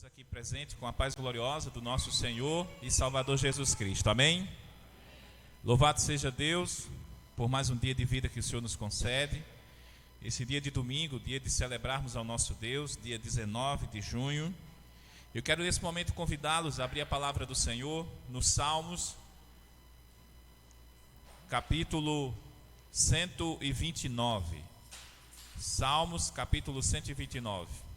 todos aqui presentes com a paz gloriosa do nosso Senhor e Salvador Jesus Cristo. Amém? Louvado seja Deus por mais um dia de vida que o Senhor nos concede. Esse dia de domingo, dia de celebrarmos ao nosso Deus, dia 19 de junho. Eu quero nesse momento convidá-los a abrir a palavra do Senhor nos Salmos, capítulo 129. Salmos, capítulo 129.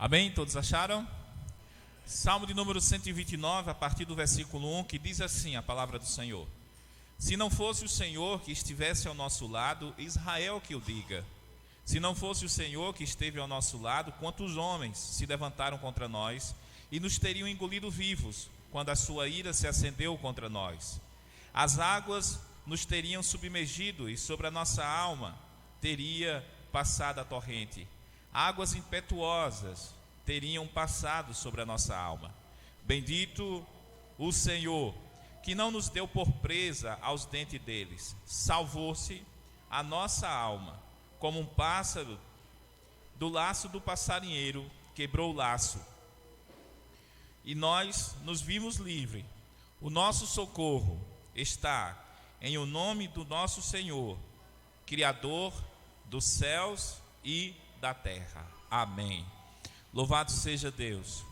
Amém? Todos acharam? Salmo de número 129, a partir do versículo 1, que diz assim a palavra do Senhor: Se não fosse o Senhor que estivesse ao nosso lado, Israel que o diga. Se não fosse o Senhor que esteve ao nosso lado, quantos homens se levantaram contra nós e nos teriam engolido vivos, quando a sua ira se acendeu contra nós? As águas nos teriam submergido e sobre a nossa alma teria passado a torrente. Águas impetuosas teriam passado sobre a nossa alma. Bendito o Senhor, que não nos deu por presa aos dentes deles. Salvou-se a nossa alma, como um pássaro do laço do passarinheiro, quebrou o laço. E nós nos vimos livres. O nosso socorro está em o nome do nosso Senhor, Criador dos céus e da terra. Amém. Louvado seja Deus.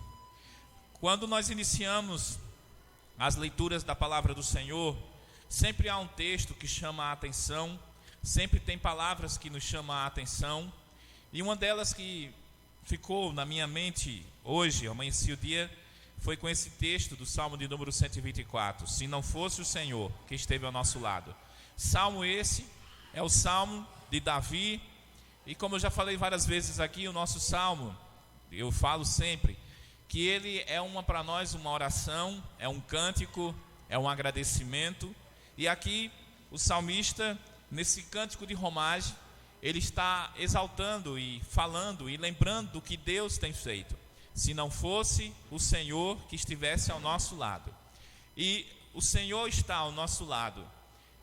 Quando nós iniciamos as leituras da palavra do Senhor, sempre há um texto que chama a atenção, sempre tem palavras que nos chamam a atenção, e uma delas que ficou na minha mente hoje, amanheci o dia, foi com esse texto do Salmo de número 124, se não fosse o Senhor que esteve ao nosso lado. Salmo esse é o Salmo de Davi. E como eu já falei várias vezes aqui, o nosso salmo, eu falo sempre, que ele é para nós uma oração, é um cântico, é um agradecimento. E aqui o salmista, nesse cântico de romagem, ele está exaltando e falando e lembrando do que Deus tem feito. Se não fosse o Senhor que estivesse ao nosso lado. E o Senhor está ao nosso lado.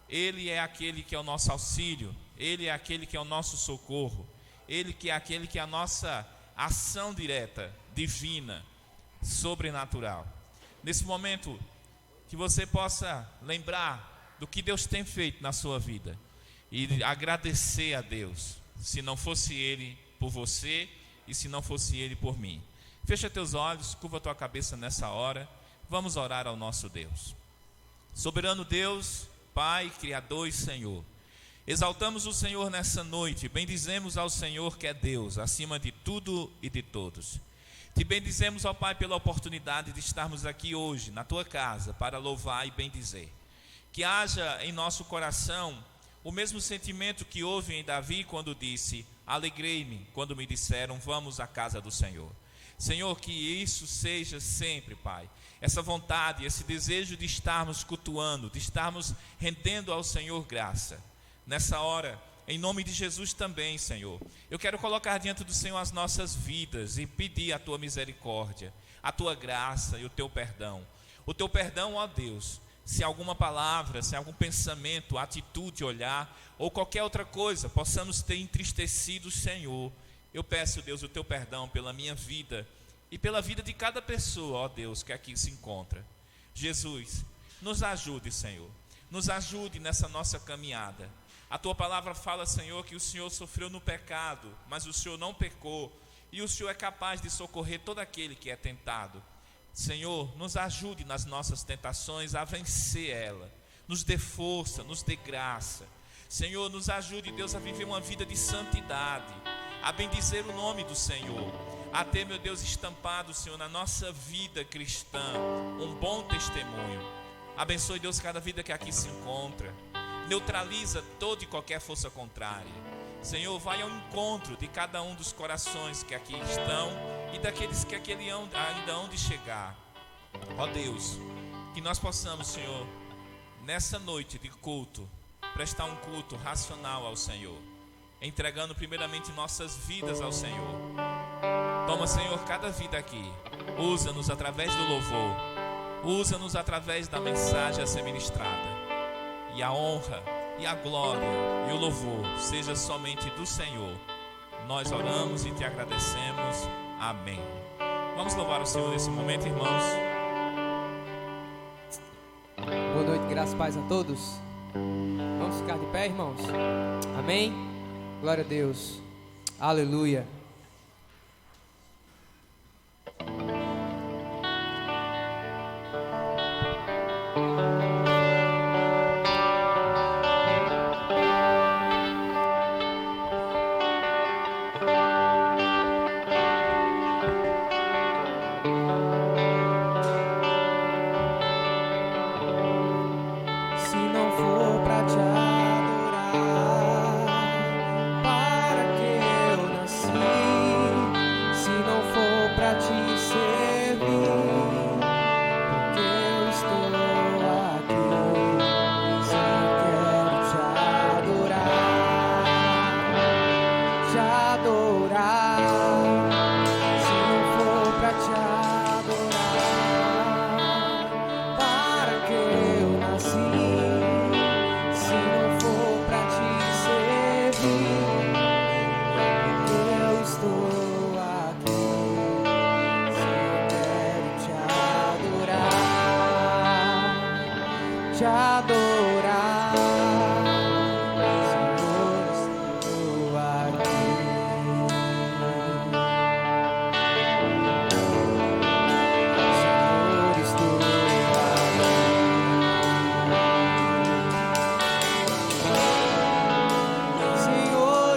Ele é aquele que é o nosso auxílio, Ele é aquele que é o nosso socorro, Ele que é aquele que é a nossa ação direta, divina, sobrenatural. Nesse momento, que você possa lembrar do que Deus tem feito na sua vida e agradecer a Deus, se não fosse Ele por você e se não fosse Ele por mim. Fecha teus olhos, curva tua cabeça nessa hora, vamos orar ao nosso Deus. Soberano Deus, Pai, Criador e Senhor, exaltamos o Senhor nessa noite, bendizemos ao Senhor que é Deus, acima de tudo e de todos. Te bendizemos, ó Pai, pela oportunidade de estarmos aqui hoje, na Tua casa, para louvar e bendizer. Que haja em nosso coração o mesmo sentimento que houve em Davi quando disse: alegrei-me quando me disseram, vamos à casa do Senhor. Senhor, que isso seja sempre, Pai, essa vontade, esse desejo de estarmos cultuando, de estarmos rendendo ao Senhor graça. Nessa hora, em nome de Jesus também, Senhor, eu quero colocar diante do Senhor as nossas vidas e pedir a Tua misericórdia, a Tua graça e o Teu perdão. O Teu perdão, ó Deus, se alguma palavra, se algum pensamento, atitude, olhar ou qualquer outra coisa possamos ter entristecido o Senhor, eu peço, Deus, o Teu perdão pela minha vida e pela vida de cada pessoa, ó Deus, que aqui se encontra. Jesus, nos ajude, Senhor, nos ajude nessa nossa caminhada. A Tua palavra fala, Senhor, que o Senhor sofreu no pecado, mas o Senhor não pecou, e o Senhor é capaz de socorrer todo aquele que é tentado. Senhor, nos ajude nas nossas tentações a vencer ela, nos dê força, nos dê graça. Senhor, nos ajude, Deus, a viver uma vida de santidade, a bendizer o nome do Senhor, a ter, meu Deus, estampado, Senhor, na nossa vida cristã, um bom testemunho. Abençoe, Deus, cada vida que aqui se encontra, neutraliza toda e qualquer força contrária. Senhor, vai ao encontro de cada um dos corações que aqui estão e daqueles que aqui ainda hão de chegar. Ó Deus, que nós possamos, Senhor, nessa noite de culto, prestar um culto racional ao Senhor. entregando primeiramente nossas vidas ao Senhor. Toma, Senhor, cada vida aqui. Usa-nos através do louvor. Usa-nos através da mensagem a ser ministrada. E a honra, e a glória, e o louvor seja somente do Senhor. Nós oramos e te agradecemos. Amém. Vamos louvar o Senhor nesse momento, irmãos. Boa noite, graças e paz a todos. Vamos ficar de pé, irmãos. Amém. Glória a Deus. Aleluia. Senhor,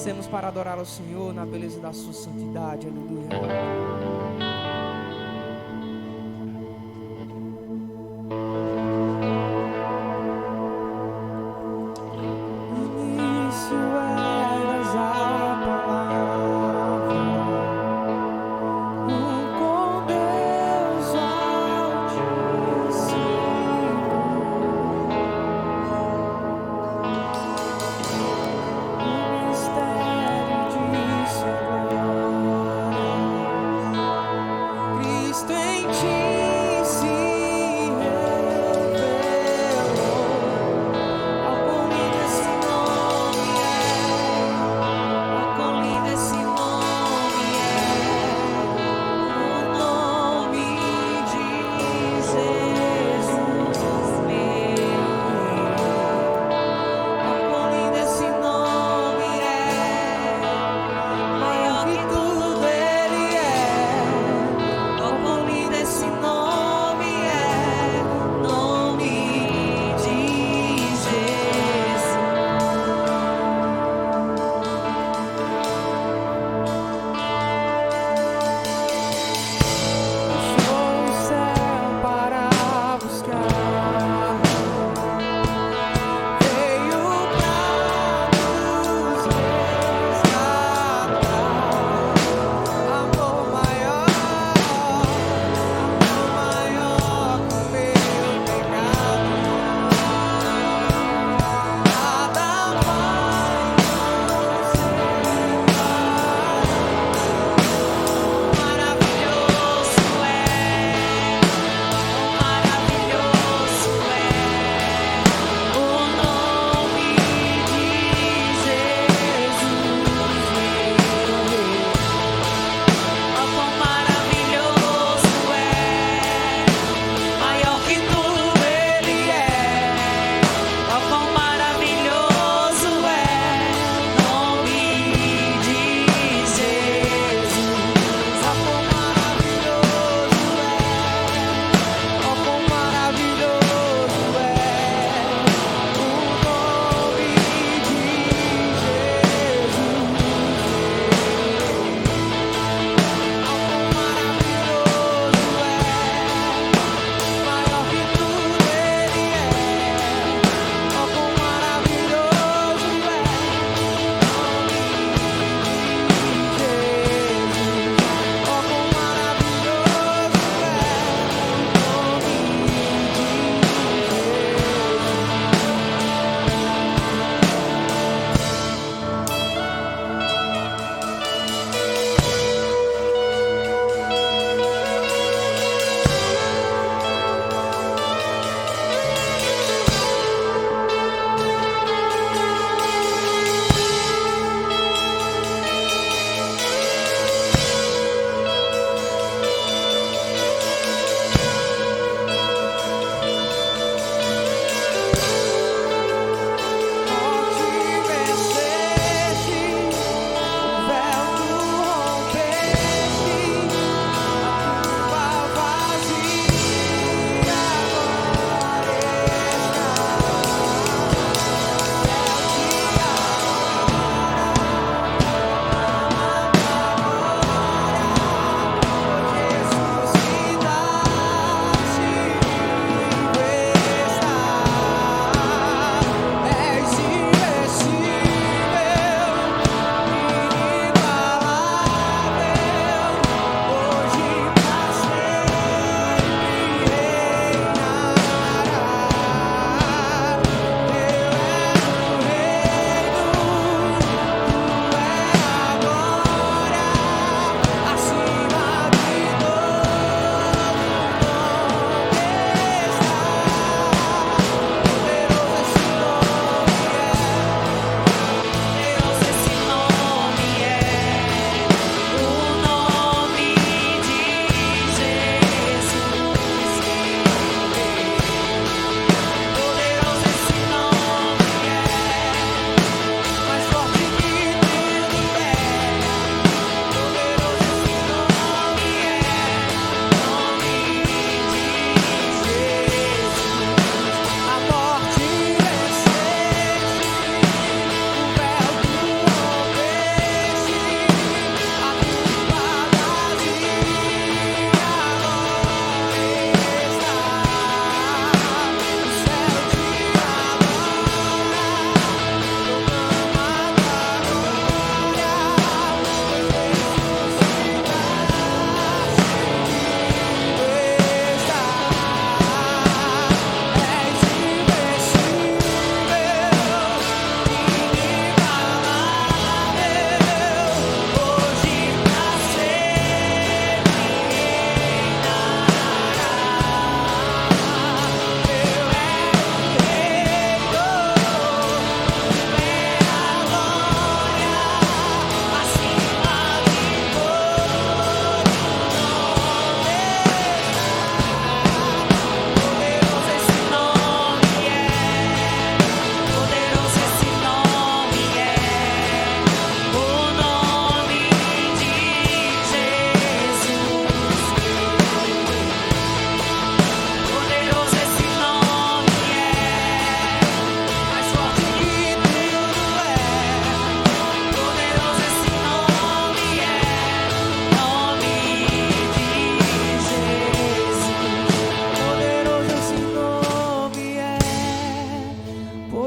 descemos para adorar ao Senhor na beleza da sua santidade. Aleluia.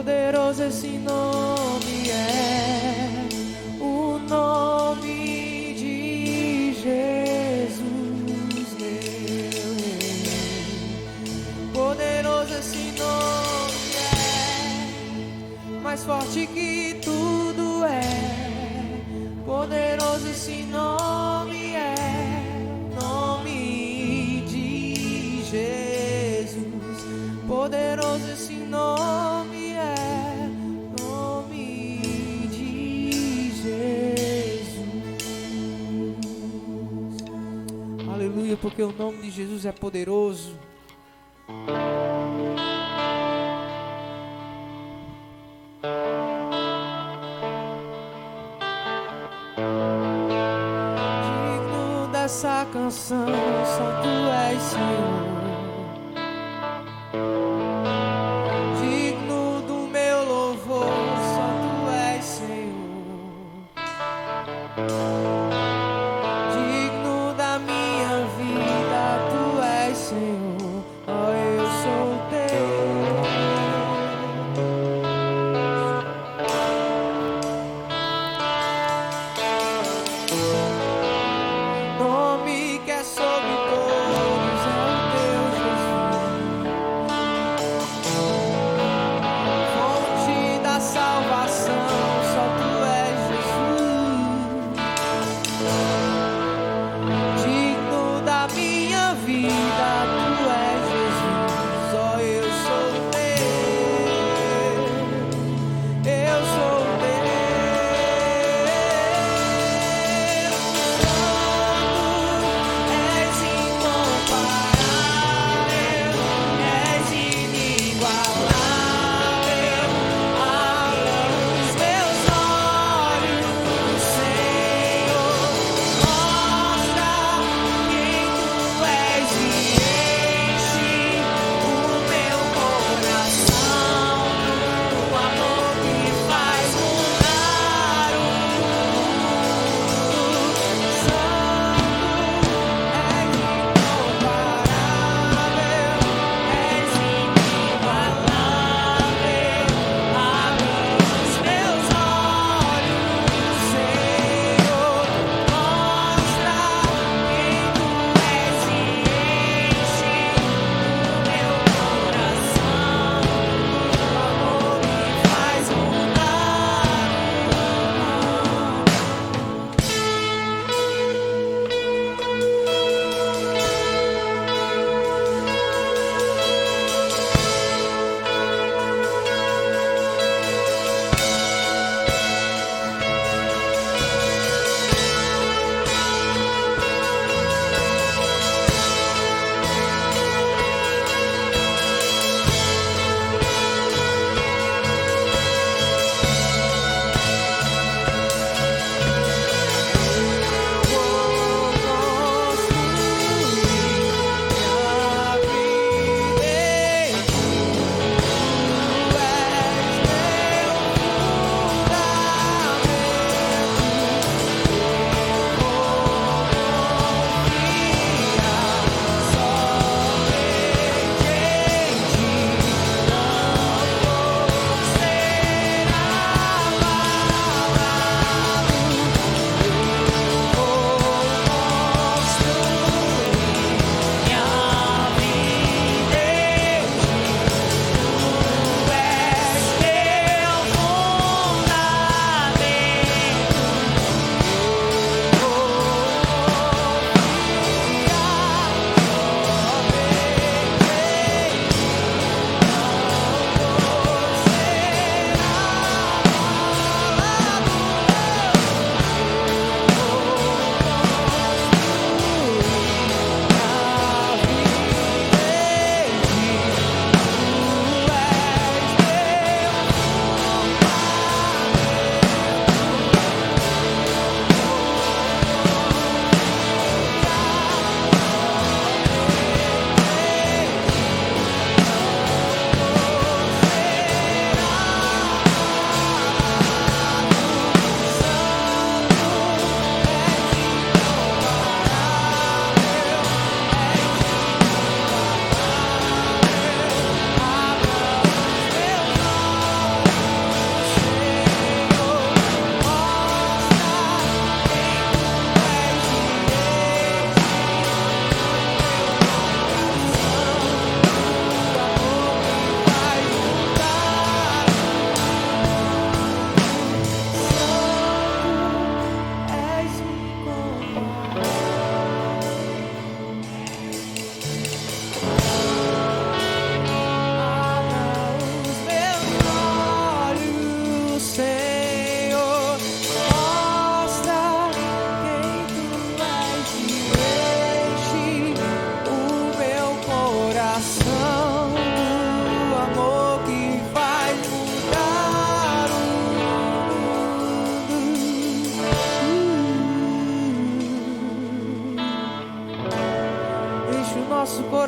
Poderoso esse nome é, o nome de Jesus, meu Rei. Poderoso esse nome é, mais forte que tudo é. Poderoso esse nome é, nome de Jesus. Poderoso esse nome é, nome de Jesus. Aleluia, porque o nome de Jesus é poderoso. Digno dessa canção, só tu és Senhor. Digno do meu louvor, só tu és Senhor. Digno da minha vida, tu és Senhor. Oh, eu sou teu. Nome que é sobre todos é o teu.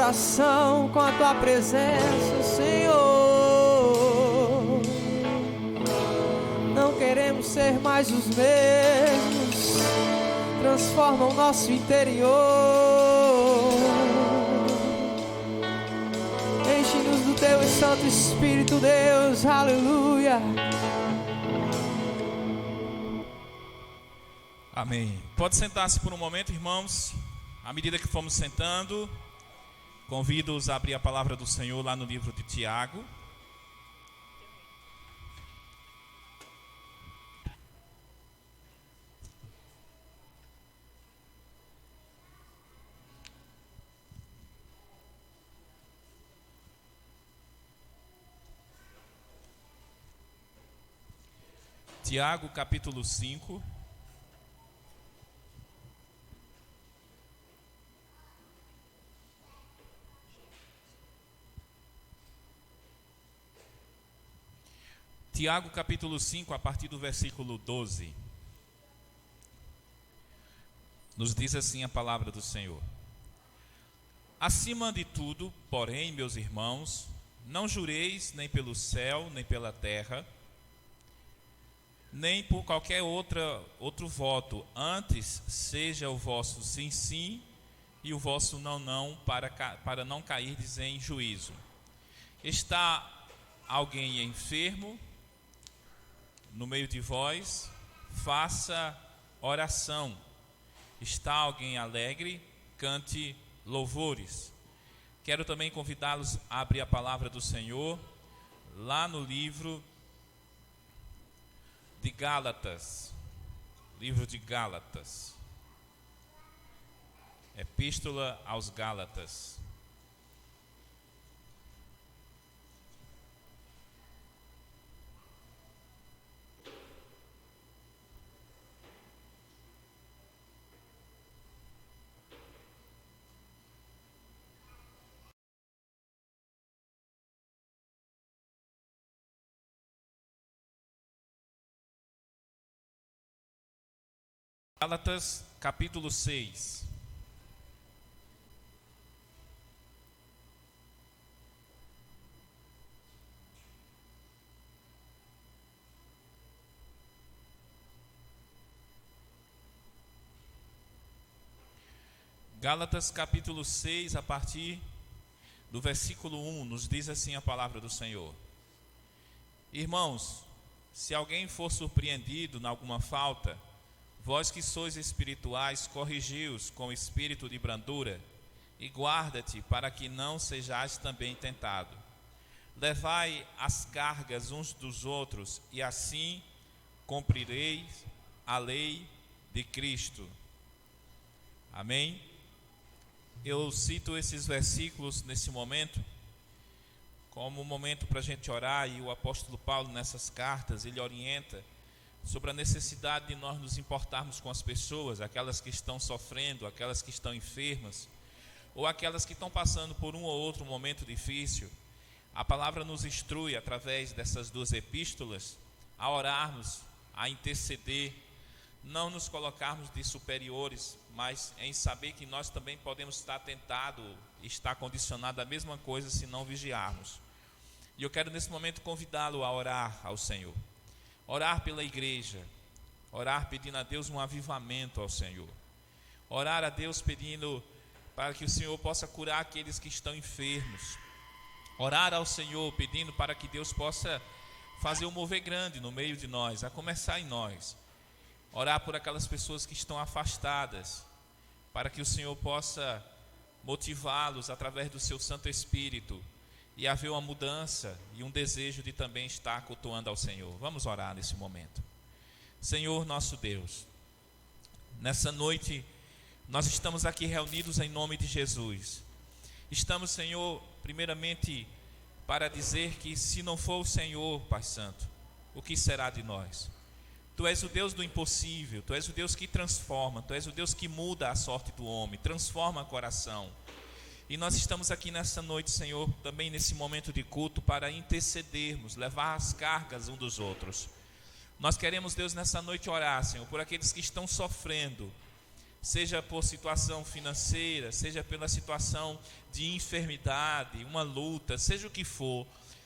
coração com a tua presença, Senhor. Não queremos ser mais os mesmos. Transforma o nosso interior. Enche-nos do teu Santo Espírito, Deus. Aleluia. Amém. Pode sentar-se por um momento, irmãos. À medida que fomos sentando, convido-os a abrir a palavra do Senhor lá no livro de Tiago. Tiago, capítulo 5. Tiago, capítulo 5, a partir do versículo 12. Nos diz assim a palavra do Senhor: Acima de tudo, porém, meus irmãos, não jureis nem pelo céu, nem pela terra, nem por qualquer outro voto. Antes seja o vosso sim, sim, e o vosso não, não, para não cairdes em juízo. Está alguém enfermo no meio de vós? Faça oração. Está alguém alegre? Cante louvores. Quero também convidá-los a abrir a palavra do Senhor lá no livro de Gálatas. Livro de Gálatas. Epístola aos Gálatas. Gálatas, capítulo 6. Gálatas, capítulo 6, a partir do versículo 1, nos diz assim a palavra do Senhor: Irmãos, se alguém for surpreendido em alguma falta, vós que sois espirituais, corrigi-os com espírito de brandura, e guarda-te para que não sejais também tentado. Levai as cargas uns dos outros, e assim cumprireis a lei de Cristo. Amém? Eu cito esses versículos nesse momento como um momento para a gente orar, e o apóstolo Paulo nessas cartas, ele orienta sobre a necessidade de nós nos importarmos com as pessoas, aquelas que estão sofrendo, aquelas que estão enfermas, ou aquelas que estão passando por um ou outro momento difícil. A palavra nos instrui, através dessas duas epístolas, a orarmos, a interceder, não nos colocarmos de superiores, mas em saber que nós também podemos estar tentados, estar condicionados à mesma coisa se não vigiarmos. E eu quero nesse momento convidá-lo a orar ao Senhor. Orar pela igreja, orar pedindo a Deus um avivamento ao Senhor, orar a Deus pedindo para que o Senhor possa curar aqueles que estão enfermos, orar ao Senhor pedindo para que Deus possa fazer um mover grande no meio de nós, a começar em nós, orar por aquelas pessoas que estão afastadas, para que o Senhor possa motivá-los através do seu Santo Espírito, e haver uma mudança e um desejo de também estar cultuando ao Senhor. Vamos orar nesse momento. Senhor nosso Deus, nessa noite nós estamos aqui reunidos em nome de Jesus. Estamos, Senhor, primeiramente para dizer que se não for o Senhor, Pai Santo, o que será de nós? Tu és o Deus do impossível, Tu és o Deus que transforma, Tu és o Deus que muda a sorte do homem, transforma o coração. E nós estamos aqui nessa noite, Senhor, também nesse momento de culto, para intercedermos, levar as cargas uns dos outros. Nós queremos, Deus, nessa noite orar, Senhor, por aqueles que estão sofrendo, seja por situação financeira, seja pela situação de enfermidade, uma luta, seja o que for,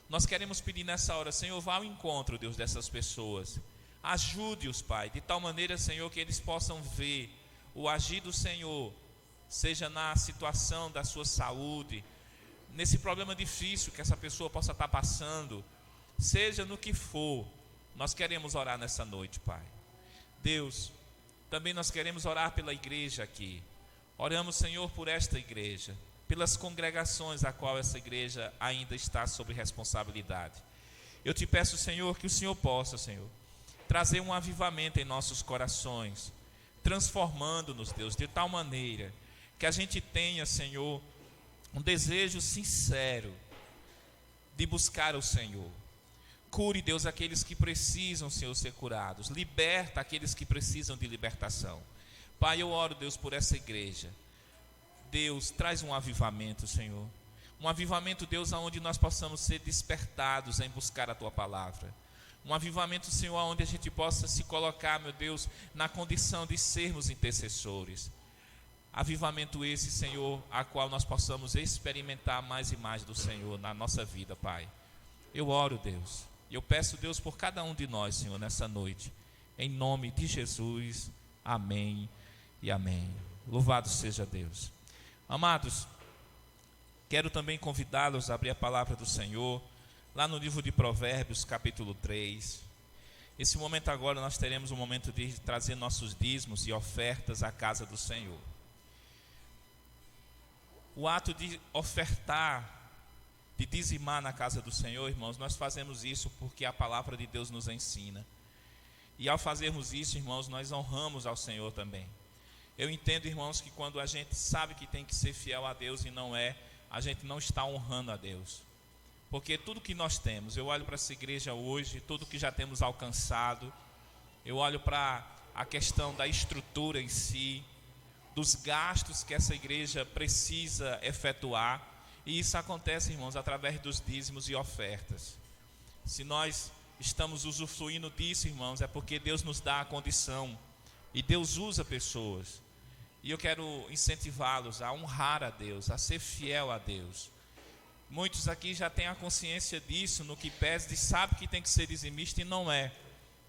nós queremos pedir nessa hora, Senhor, vá ao encontro, Deus, dessas pessoas. Ajude-os, Pai, de tal maneira, Senhor, que eles possam ver o agir do Senhor, seja na situação da sua saúde, nesse problema difícil que essa pessoa possa estar passando, seja no que for. Nós queremos orar nessa noite, Pai. Deus, também nós queremos orar pela igreja aqui. Oramos, Senhor, por esta igreja, pelas congregações a qual essa igreja ainda está sob responsabilidade. Eu te peço, Senhor, que o Senhor possa, Senhor, trazer um avivamento em nossos corações, transformando-nos, Deus, de tal maneira que a gente tenha, Senhor, um desejo sincero de buscar o Senhor. Cure, Deus, aqueles que precisam, Senhor, ser curados. Liberta aqueles que precisam de libertação. Pai, eu oro, Deus, por essa igreja. Deus, traz um avivamento, Senhor. Um avivamento, Deus, aonde nós possamos ser despertados em buscar a Tua palavra. Um avivamento, Senhor, aonde a gente possa se colocar, meu Deus, na condição de sermos intercessores. Avivamento esse, Senhor, a qual nós possamos experimentar mais e mais do Senhor na nossa vida, Pai. Eu oro, Deus. Eu peço, Deus, por cada um de nós, Senhor, nessa noite. Em nome de Jesus. Amém e amém. Louvado seja Deus. Amados, quero também convidá-los a abrir a palavra do Senhor, lá no livro de Provérbios, capítulo 3. Esse momento agora nós teremos um momento de trazer nossos dízimos e ofertas à casa do Senhor. O ato de ofertar, de dizimar na casa do Senhor, irmãos, nós fazemos isso porque a palavra de Deus nos ensina. E ao fazermos isso, irmãos, nós honramos ao Senhor também. Eu entendo, irmãos, que quando a gente sabe que tem que ser fiel a Deus e não é, a gente não está honrando a Deus. Porque tudo que nós temos, eu olho para essa igreja hoje, tudo que já temos alcançado, eu olho para a questão da estrutura em si, dos gastos que essa igreja precisa efetuar, e isso acontece, irmãos, através dos dízimos e ofertas. Se nós estamos usufruindo disso, irmãos, é porque Deus nos dá a condição, e Deus usa pessoas, e eu quero incentivá-los a honrar a Deus, a ser fiel a Deus. Muitos aqui já têm a consciência disso, no que pese, sabe que tem que ser dizimista e não é.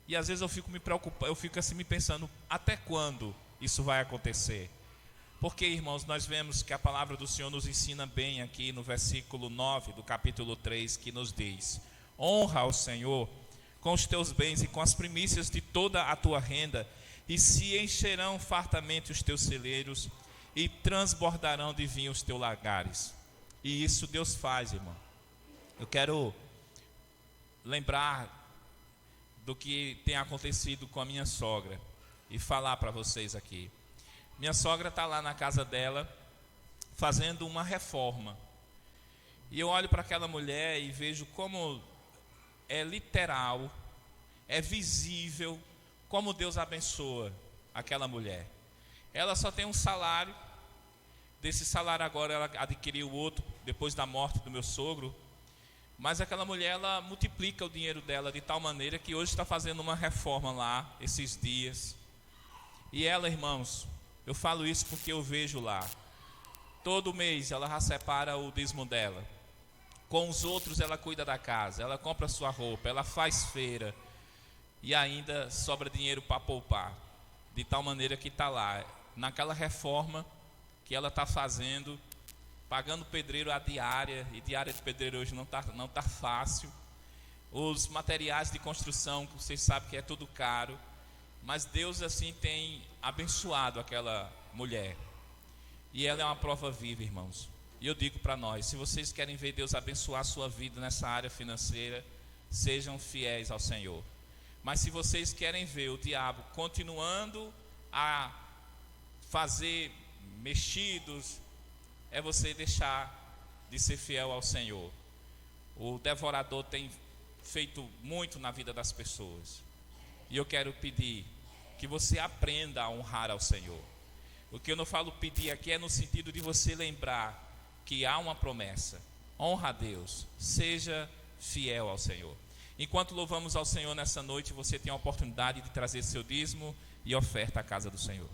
E às vezes eu fico me preocupando, eu fico assim me pensando, até quando isso vai acontecer? Porque, irmãos, nós vemos que a palavra do Senhor nos ensina bem aqui no versículo 9 do capítulo 3, que nos diz: honra ao Senhor com os teus bens e com as primícias de toda a tua renda, e se encherão fartamente os teus celeiros, e transbordarão de vinho os teus lagares. E isso Deus faz, irmão. Eu quero lembrar do que tem acontecido com a minha sogra e falar para vocês aqui. Minha sogra está lá na casa dela, fazendo uma reforma. E eu olho para aquela mulher e vejo como é literal, é visível, como Deus abençoa aquela mulher. Ela só tem um salário. Desse salário agora ela adquiriu outro, depois da morte do meu sogro. Mas aquela mulher, ela multiplica o dinheiro dela de tal maneira que hoje está fazendo uma reforma lá, esses dias. E ela, irmãos, eu falo isso porque eu vejo lá, todo mês ela já separa o dízimo dela. Com os outros ela cuida da casa, ela compra sua roupa, ela faz feira. E ainda sobra dinheiro para poupar. De tal maneira que está lá, naquela reforma que ela está fazendo, pagando pedreiro a diária, e diária de pedreiro hoje não tá fácil. Os materiais de construção, que vocês sabem que é tudo caro, mas Deus assim tem abençoado aquela mulher. E ela é uma prova viva, irmãos. E eu digo para nós, se vocês querem ver Deus abençoar a sua vida nessa área financeira, sejam fiéis ao Senhor. Mas se vocês querem ver o diabo continuando a fazer mexidos, é você deixar de ser fiel ao Senhor. O devorador tem feito muito na vida das pessoas. E eu quero pedir que você aprenda a honrar ao Senhor. O que eu não falo pedir aqui é no sentido de você lembrar que há uma promessa. Honra a Deus, seja fiel ao Senhor. Enquanto louvamos ao Senhor nessa noite, você tem a oportunidade de trazer seu dízimo e oferta à casa do Senhor.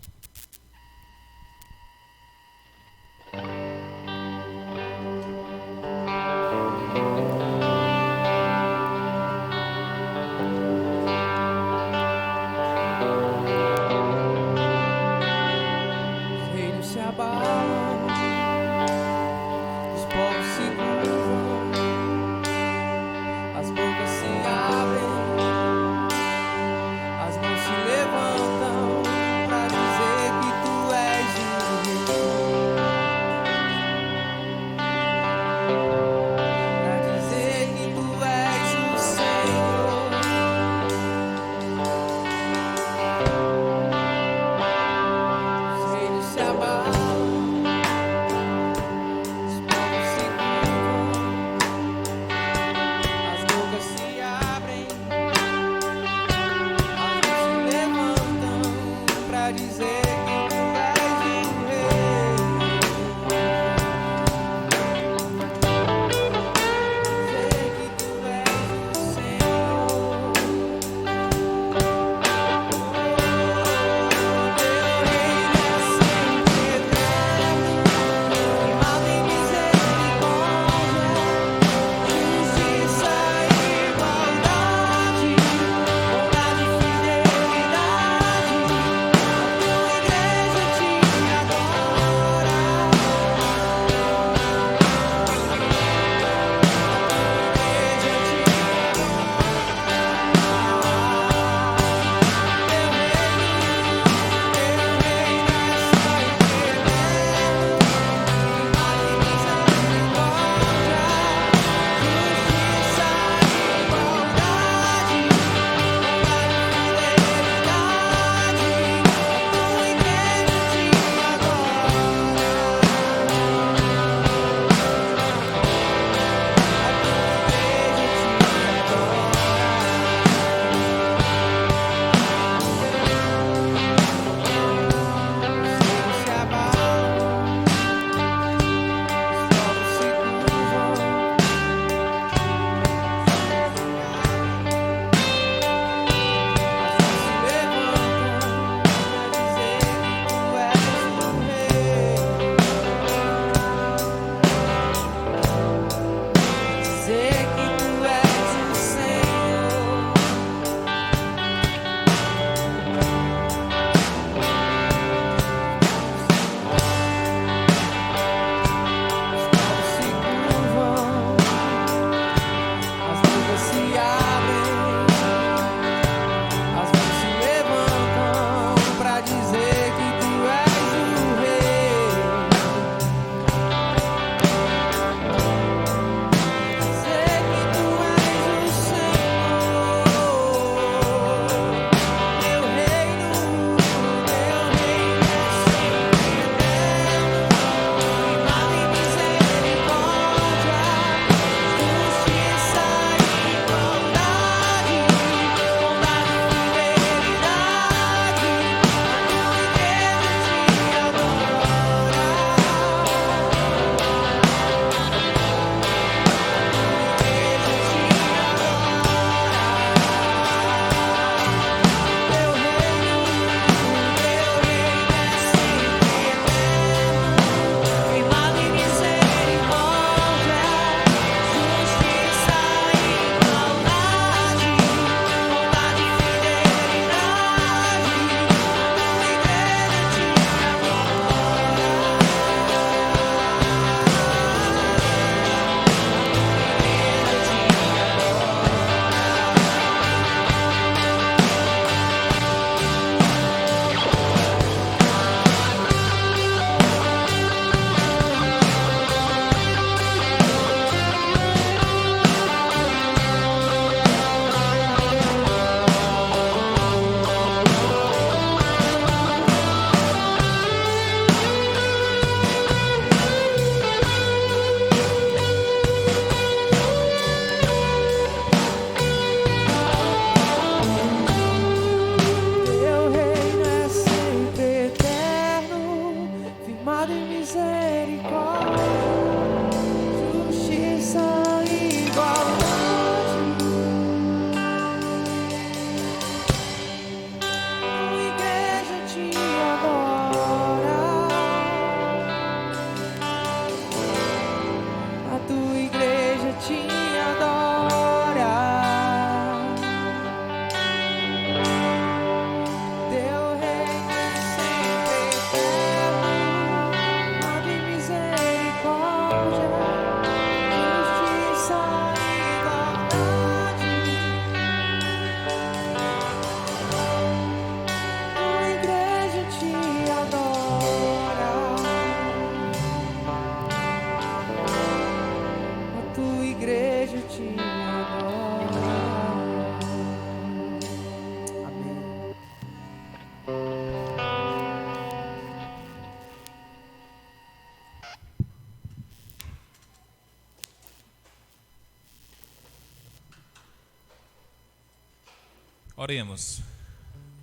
Oremos.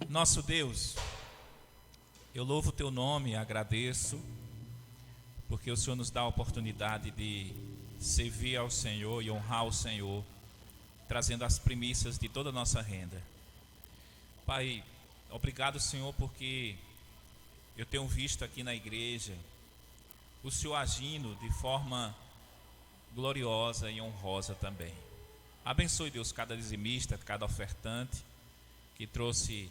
Nosso Deus, eu louvo o teu nome e agradeço, porque o Senhor nos dá a oportunidade de servir ao Senhor e honrar o Senhor, trazendo as primícias de toda a nossa renda. Pai, obrigado, Senhor, porque eu tenho visto aqui na igreja o Senhor agindo de forma gloriosa e honrosa também. Abençoe, Deus, cada dizimista, cada ofertante que trouxe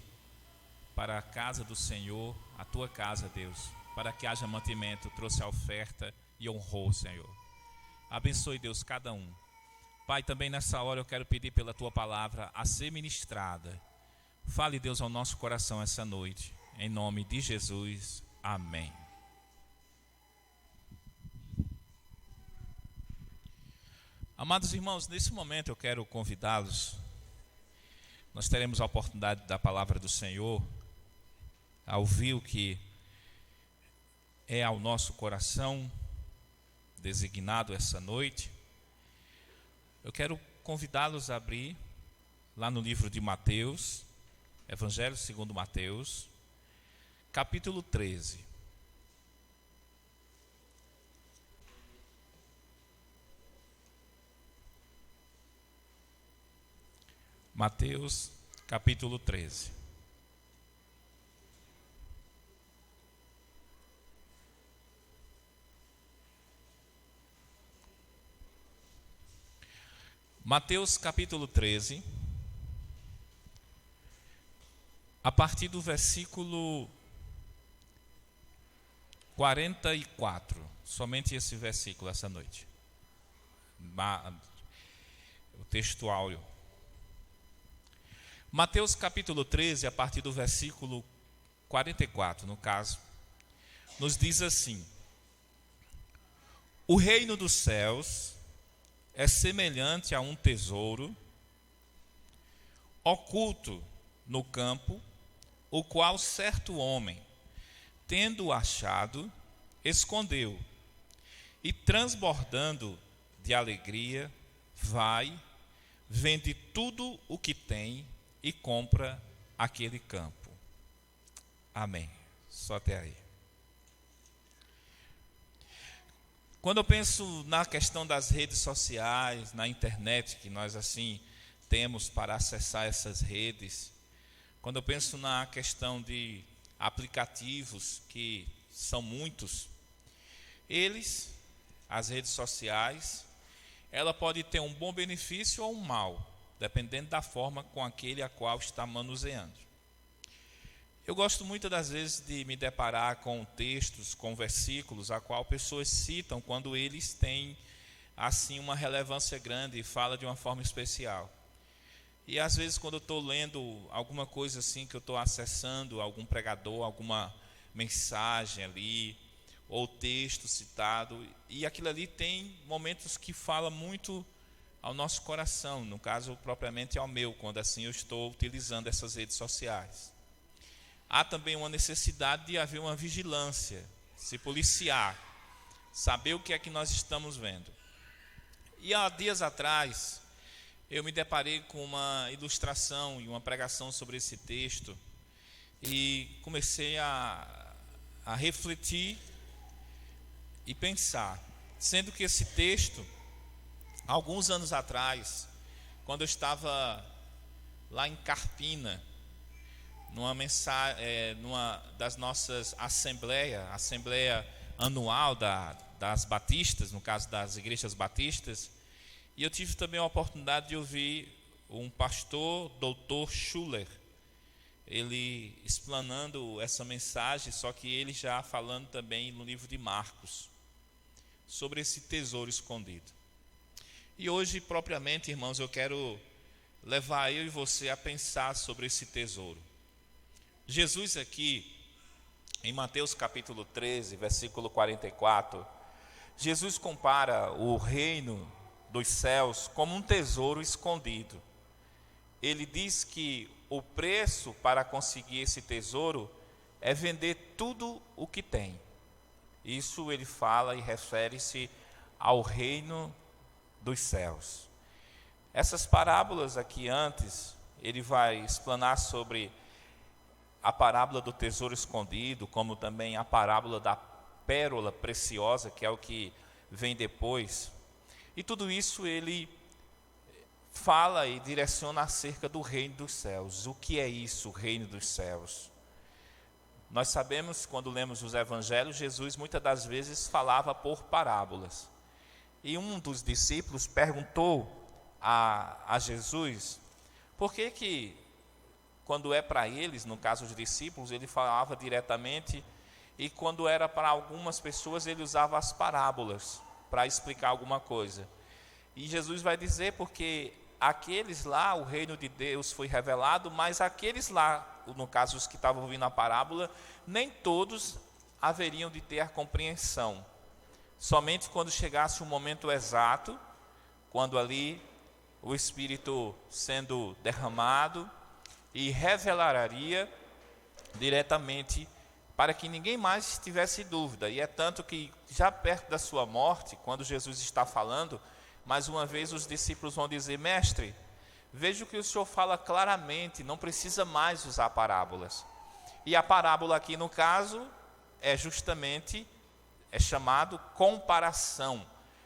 para a casa do Senhor, a tua casa, Deus, para que haja mantimento, trouxe a oferta e honrou o Senhor. Abençoe, Deus, cada um. Pai, também nessa hora eu quero pedir pela tua palavra a ser ministrada. Fale, Deus, ao nosso coração essa noite, em nome de Jesus, amém. Amados irmãos, nesse momento eu quero convidá-los. Nós teremos a oportunidade da palavra do Senhor, a ouvir o que é ao nosso coração designado essa noite. Eu quero convidá-los a abrir lá no livro de Mateus, Evangelho segundo Mateus, capítulo 13. Mateus, capítulo 13. Mateus, capítulo 13, a partir do versículo 44, somente esse versículo essa noite. O textual. Mateus capítulo 13, a partir do versículo 44, no caso, nos diz assim: o reino dos céus é semelhante a um tesouro oculto no campo, o qual certo homem, tendo achado, escondeu, e transbordando de alegria, vai, vende tudo o que tem e compra aquele campo. Amém. Só até aí. Quando eu penso na questão das redes sociais, na internet, que nós assim temos para acessar essas redes, quando eu penso na questão de aplicativos, que são muitos, as redes sociais, ela pode ter um bom benefício ou um mau, dependendo da forma com aquele a qual está manuseando. Eu gosto muitas das vezes de me deparar com textos, com versículos, a qual pessoas citam quando eles têm assim uma relevância grande e fala de uma forma especial. E às vezes quando eu estou lendo alguma coisa assim, que eu estou acessando algum pregador, alguma mensagem ali, ou texto citado, e aquilo ali tem momentos que fala muito ao nosso coração, no caso propriamente ao meu, quando assim eu estou utilizando essas redes sociais. Há também uma necessidade de haver uma vigilância, se policiar, saber o que é que nós estamos vendo. E há dias atrás, eu me deparei com uma ilustração e uma pregação sobre esse texto, e comecei a refletir e pensar, sendo que esse texto, alguns anos atrás, quando eu estava lá em Carpina, numa das nossas assembleia anual das batistas, no caso das igrejas batistas, e eu tive também a oportunidade de ouvir um pastor, doutor Schuller, ele explanando essa mensagem, só que ele já falando também no livro de Marcos, sobre esse tesouro escondido. E hoje, propriamente, irmãos, eu quero levar eu e você a pensar sobre esse tesouro. Jesus aqui, em Mateus capítulo 13, versículo 44, Jesus compara o reino dos céus como um tesouro escondido. Ele diz que o preço para conseguir esse tesouro é vender tudo o que tem. Isso ele fala e refere-se ao reino dos céus. Essas parábolas aqui antes, ele vai explanar sobre a parábola do tesouro escondido, como também a parábola da pérola preciosa, que é o que vem depois. E tudo isso ele fala e direciona acerca do reino dos céus. O que é isso, o reino dos céus? Nós sabemos, quando lemos os evangelhos, Jesus muitas das vezes falava por parábolas. E um dos discípulos perguntou a Jesus por que quando é para eles, no caso dos discípulos, ele falava diretamente, e quando era para algumas pessoas ele usava as parábolas para explicar alguma coisa. E Jesus vai dizer porque aqueles lá, o reino de Deus foi revelado, mas aqueles lá, no caso os que estavam ouvindo a parábola, nem todos haveriam de ter a compreensão. Somente quando chegasse o momento exato, quando ali o Espírito sendo derramado e revelaria diretamente para que ninguém mais tivesse dúvida. E é tanto que já perto da sua morte, quando Jesus está falando, mais uma vez os discípulos vão dizer: mestre, vejo que o Senhor fala claramente, não precisa mais usar parábolas. E a parábola aqui no caso é justamente, é chamado comparação.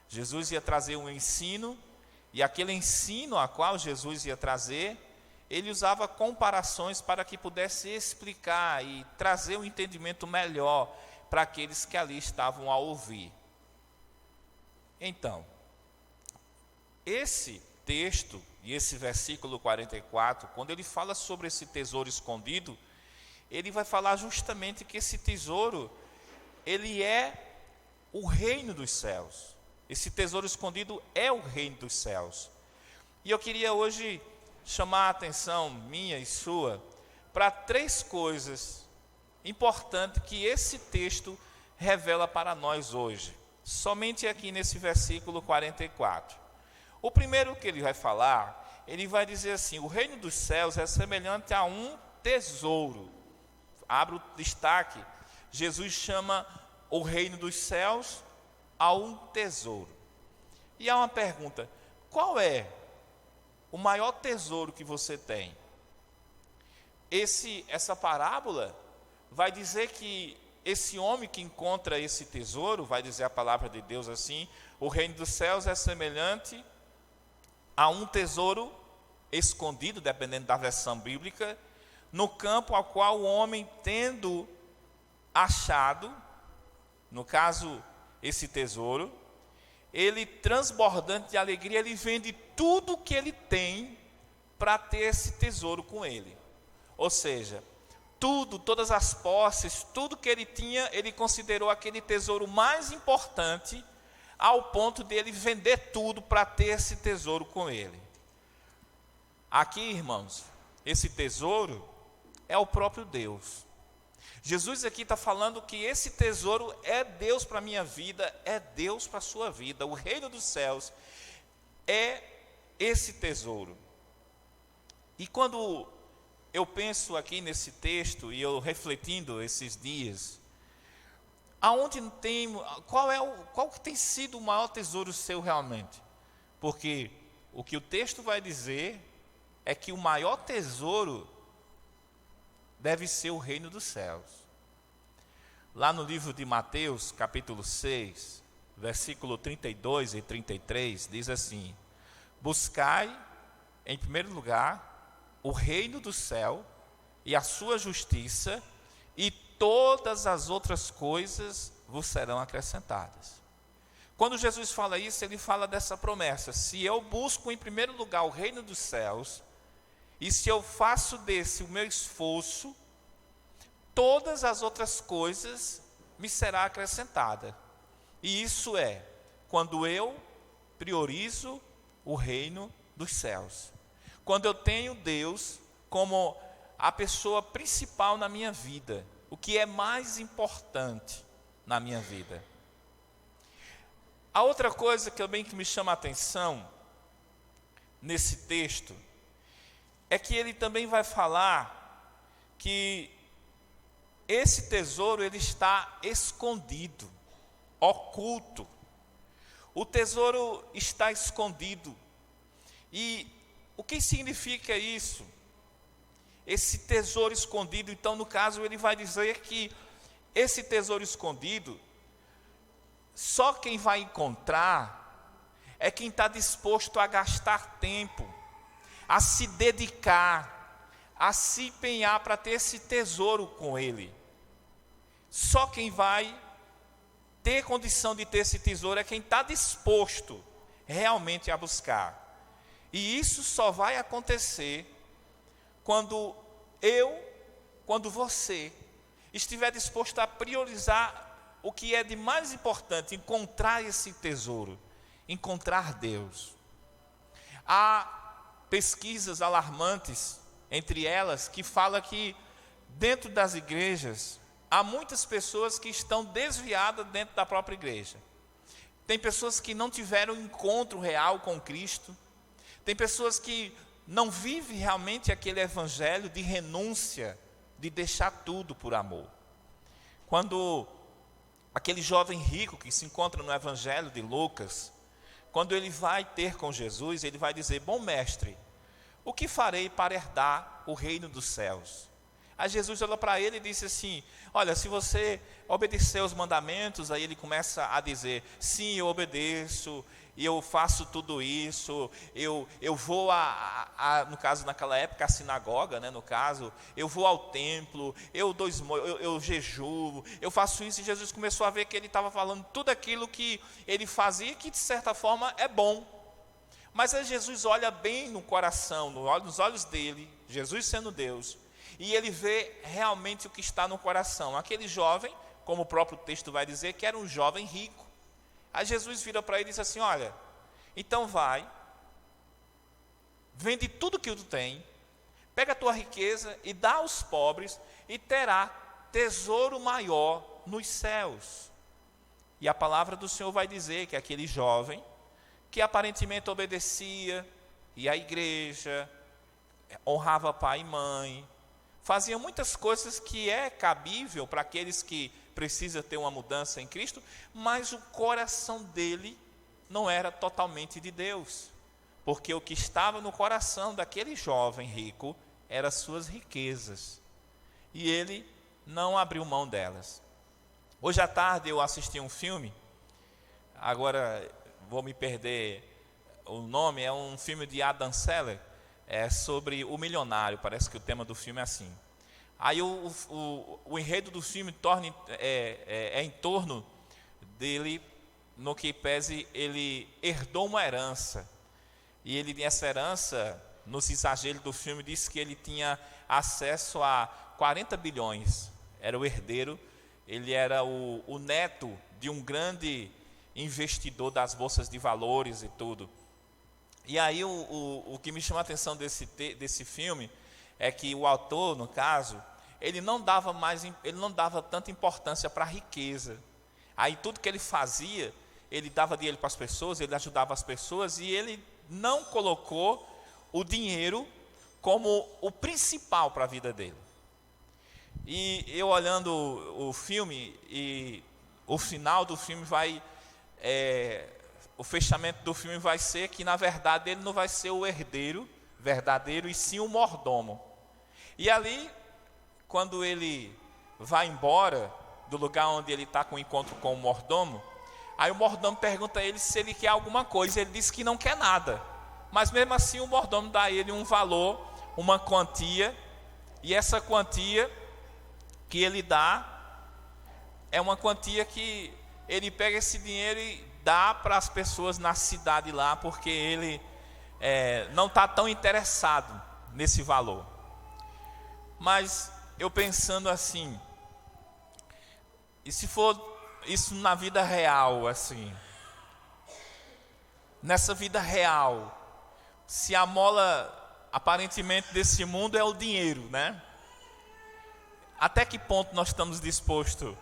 Jesus ia trazer um ensino, e aquele ensino a qual Jesus ia trazer, ele usava comparações para que pudesse explicar e trazer um entendimento melhor para aqueles que ali estavam a ouvir. Então, esse texto e esse versículo 44, quando ele fala sobre esse tesouro escondido, ele vai falar justamente que esse tesouro, ele é o reino dos céus. Esse tesouro escondido é o reino dos céus. E eu queria hoje chamar a atenção minha e sua para 3 coisas importantes que esse texto revela para nós hoje, somente aqui nesse versículo 44. O primeiro que ele vai falar, ele vai dizer assim: o reino dos céus é semelhante a um tesouro. Abra o destaque, Jesus chama o reino dos céus a um tesouro. E há uma pergunta: qual é o maior tesouro que você tem? Essa parábola vai dizer que esse homem que encontra esse tesouro, vai dizer a palavra de Deus assim: o reino dos céus é semelhante a um tesouro escondido, dependendo da versão bíblica, no campo ao qual o homem, tendo achado, no caso esse tesouro, ele, transbordante de alegria, ele vende tudo o que ele tem para ter esse tesouro com ele. Ou seja, tudo, todas as posses, tudo que ele tinha, ele considerou aquele tesouro mais importante, ao ponto de ele vender tudo para ter esse tesouro com ele. Aqui, irmãos, esse tesouro é o próprio Deus. Jesus aqui está falando que esse tesouro é Deus para a minha vida, é Deus para a sua vida. O reino dos céus é esse tesouro. E quando eu penso aqui nesse texto, e eu refletindo esses dias, qual que tem sido o maior tesouro seu realmente? Porque o que o texto vai dizer é que o maior tesouro deve ser o reino dos céus. Lá no livro de Mateus, capítulo 6, versículo 32 e 33, diz assim: buscai, em primeiro lugar, o reino do céu e a sua justiça, e todas as outras coisas vos serão acrescentadas. Quando Jesus fala isso, ele fala dessa promessa: se eu busco em primeiro lugar o reino dos céus, e se eu faço desse o meu esforço, todas as outras coisas me serão acrescentadas. E isso é quando eu priorizo o reino dos céus. Quando eu tenho Deus como a pessoa principal na minha vida, o que é mais importante na minha vida. A outra coisa que também que me chama a atenção nesse texto é que ele também vai falar que esse tesouro ele está escondido, oculto. O tesouro está escondido. E o que significa isso? esse tesouro escondido. Então, no caso, ele vai dizer que esse tesouro escondido, só quem vai encontrar é quem está disposto a gastar tempo, a se dedicar, a se empenhar para ter esse tesouro com ele. Só quem vai ter condição de ter esse tesouro é quem está disposto realmente a buscar. E isso só vai acontecer quando você estiver disposto a priorizar o que é de mais importante, encontrar esse tesouro, encontrar Deus. Há pesquisas alarmantes, entre elas, que falam que dentro das igrejas, há muitas pessoas que estão desviadas dentro da própria igreja. Tem pessoas que não tiveram um encontro real com Cristo. Tem pessoas que não vivem realmente aquele evangelho de renúncia, de deixar tudo por amor. Quando aquele jovem rico que se encontra no evangelho de Lucas, quando ele vai ter com Jesus, ele vai dizer: bom mestre, o que farei para herdar o reino dos céus? Aí Jesus olhou para ele e disse assim: olha, se você obedecer os mandamentos, aí ele começa a dizer: sim, eu obedeço, eu faço tudo isso, eu vou no caso, naquela época, a sinagoga, né, no caso, eu vou ao templo, eu jejuo, eu faço isso. E Jesus começou a ver que ele estava falando tudo aquilo que ele fazia, que de certa forma é bom. Mas aí Jesus olha bem no coração, nos olhos dele, Jesus sendo Deus, e ele vê realmente o que está no coração. Aquele jovem, como o próprio texto vai dizer, que era um jovem rico. Aí Jesus vira para ele e diz assim: olha, então vai, vende tudo que tu tem, pega a tua riqueza e dá aos pobres, e terá tesouro maior nos céus. E a palavra do Senhor vai dizer que aquele jovem, que aparentemente obedecia, ia à igreja, honrava pai e mãe, fazia muitas coisas que é cabível para aqueles que precisam ter uma mudança em Cristo, mas o coração dele não era totalmente de Deus, porque o que estava no coração daquele jovem rico eram suas riquezas, e ele não abriu mão delas. Hoje à tarde eu assisti um filme, agora vou me perder o nome, é um filme de Adam Sandler, é sobre o milionário, parece que o tema do filme é assim. Aí o enredo do filme é em torno dele, no que pese ele herdou uma herança, e ele, essa herança, nos exageros do filme, disse que ele tinha acesso a 40 bilhões, era o herdeiro, ele era o neto de um grande investidor das bolsas de valores e tudo. E aí o que me chama a atenção desse filme é que o autor, no caso, ele não dava tanta importância para a riqueza. Aí tudo que ele fazia, ele dava dinheiro para as pessoas, ele ajudava as pessoas, e ele não colocou o dinheiro como o principal para a vida dele. E eu olhando o filme, e o final do filme o fechamento do filme vai ser que, na verdade, ele não vai ser o herdeiro verdadeiro, e sim o mordomo. E ali, quando ele vai embora do lugar onde ele está com o encontro com o mordomo, aí o mordomo pergunta a ele se ele quer alguma coisa. Ele diz que não quer nada, mas mesmo assim o mordomo dá a ele um valor, uma quantia, e essa quantia que ele dá é uma quantia que ele pega esse dinheiro e dá para as pessoas na cidade lá, porque ele não está tão interessado nesse valor. Mas eu pensando assim, e se for isso na vida real, assim, nessa vida real, se a mola aparentemente desse mundo é o dinheiro, né? Até que ponto nós estamos dispostos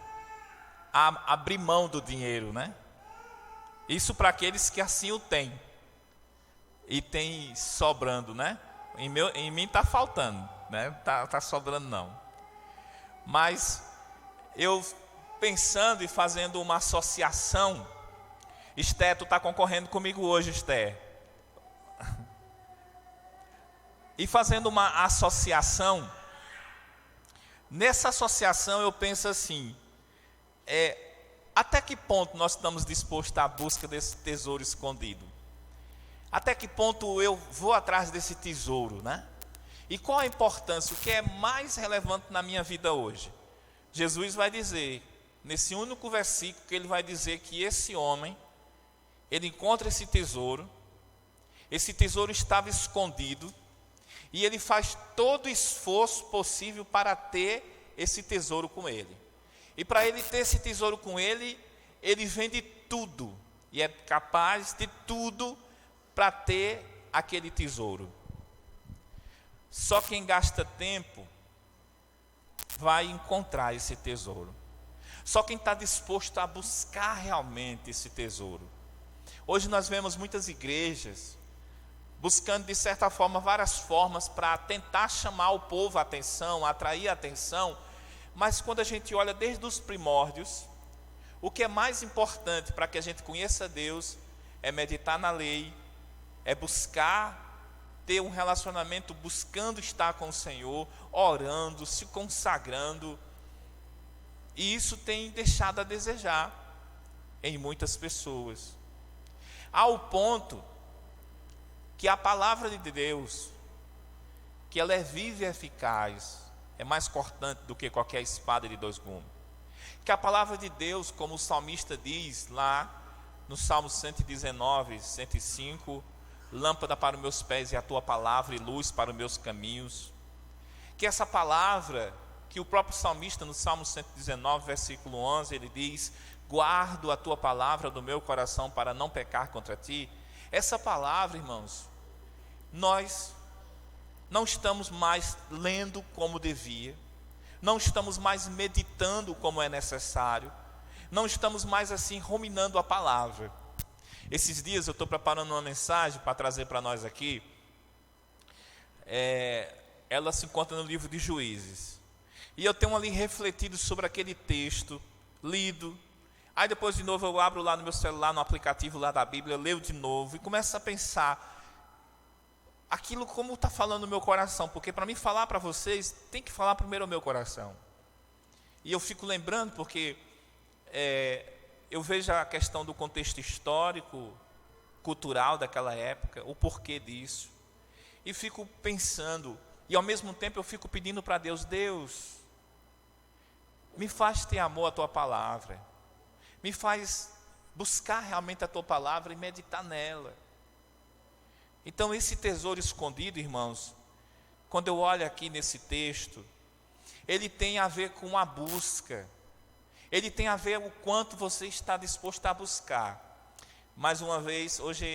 a abrir mão do dinheiro, né? Isso para aqueles que assim o têm, e tem sobrando, né? Em mim está faltando, né? Tá sobrando não. Mas eu pensando e fazendo uma associação, Esté, tu está concorrendo comigo hoje, Esté. E fazendo uma associação, nessa associação eu penso assim, até que ponto nós estamos dispostos à busca desse tesouro escondido? Até que ponto eu vou atrás desse tesouro, né? E qual a importância, o que é mais relevante na minha vida hoje? Jesus vai dizer, nesse único versículo, que ele vai dizer que esse homem, ele encontra esse tesouro estava escondido, e ele faz todo o esforço possível para ter esse tesouro com ele. E para ele ter esse tesouro com ele, ele vende tudo, e é capaz de tudo para ter aquele tesouro. Só quem gasta tempo vai encontrar esse tesouro. Só quem está disposto a buscar realmente esse tesouro. Hoje nós vemos muitas igrejas buscando de certa forma várias formas para tentar chamar o povo a atenção, atrair a atenção, mas quando a gente olha desde os primórdios, o que é mais importante para que a gente conheça Deus é meditar na lei, é buscar ter um relacionamento, buscando estar com o Senhor, orando, se consagrando. E isso tem deixado a desejar em muitas pessoas, ao ponto que a palavra de Deus, que ela é viva e eficaz, é mais cortante do que qualquer espada de dois gumes. Que a palavra de Deus, como o salmista diz lá no Salmo 119, 105, lâmpada para os meus pés e a tua palavra e luz para os meus caminhos. Que essa palavra, que o próprio salmista no Salmo 119, versículo 11, ele diz: guardo a tua palavra do meu coração para não pecar contra ti. Essa palavra, irmãos, nós não estamos mais lendo como devia, não estamos mais meditando como é necessário, não estamos mais assim ruminando a palavra. Esses dias eu estou preparando uma mensagem para trazer para nós aqui. Ela se encontra no livro de Juízes. E eu tenho ali refletido sobre aquele texto, lido. Aí depois de novo eu abro lá no meu celular, no aplicativo lá da Bíblia, leio de novo e começo a pensar aquilo como está falando no meu coração. Porque para mim falar para vocês, tem que falar primeiro ao meu coração. E eu fico lembrando porque eu vejo a questão do contexto histórico, cultural daquela época, o porquê disso. E fico pensando, e ao mesmo tempo eu fico pedindo para Deus: Deus, me faz ter amor à tua palavra, me faz buscar realmente a tua palavra e meditar nela. Então esse tesouro escondido, irmãos, quando eu olho aqui nesse texto, ele tem a ver com a busca, ele tem a ver o quanto você está disposto a buscar. Mais uma vez, hoje,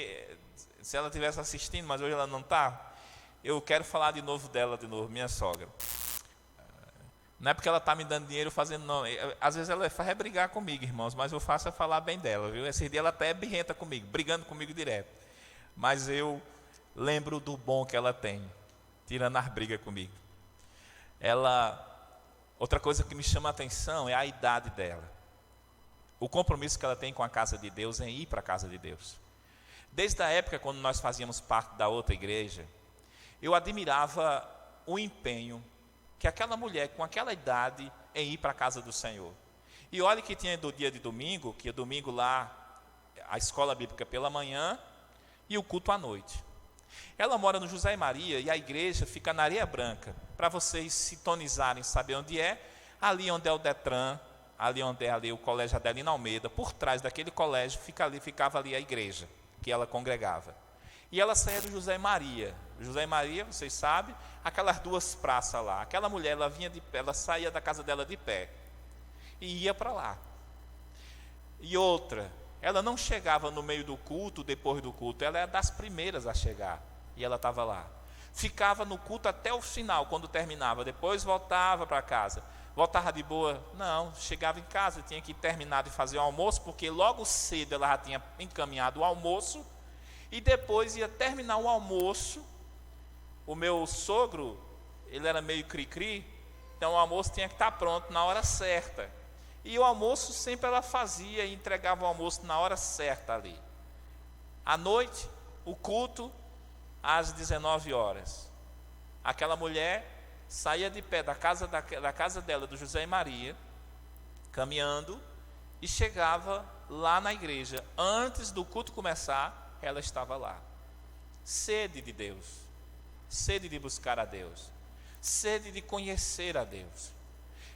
se ela estivesse assistindo, mas hoje ela não está, eu quero falar de novo dela, minha sogra. Não é porque ela está me dando dinheiro fazendo, não. Às vezes ela faz brigar comigo, irmãos, mas eu faço é falar bem dela, viu? Esse dia ela até é birrenta comigo, brigando comigo direto. Mas eu lembro do bom que ela tem, tirando as brigas comigo. Outra coisa que me chama a atenção é a idade dela. O compromisso que ela tem com a casa de Deus em ir para a casa de Deus. Desde a época quando nós fazíamos parte da outra igreja, eu admirava o empenho que aquela mulher com aquela idade em ir para a casa do Senhor. E olha que tinha do dia de domingo, que domingo lá, a escola bíblica pela manhã e o culto à noite. Ela mora no José e Maria e a igreja fica na Areia Branca. Para vocês sintonizarem, saber onde é, ali onde é o Detran, ali onde é ali o colégio Adelina Almeida, por trás daquele colégio ficava ali a igreja que ela congregava. E ela saía do José e Maria. José e Maria, vocês sabem, aquelas duas praças lá. Aquela mulher, ela saía da casa dela de pé e ia para lá. E outra, ela não chegava no meio do culto, depois do culto, ela era das primeiras a chegar. E ela estava lá. Ficava no culto até o final, quando terminava. Depois voltava para casa. Voltava de boa? Não, chegava em casa, tinha que terminar de fazer o almoço, porque logo cedo ela já tinha encaminhado o almoço. E depois ia terminar o almoço. O meu sogro, ele era meio cri-cri, então o almoço tinha que estar pronto na hora certa. E o almoço sempre ela fazia e entregava o almoço na hora certa ali. À noite, o culto às 19 horas. aquela mulher saía de pé da casa dela, do José e Maria, caminhando, e chegava lá na igreja. Antes do culto começar, ela estava lá. Sede de Deus, sede de buscar a Deus, sede de conhecer a Deus.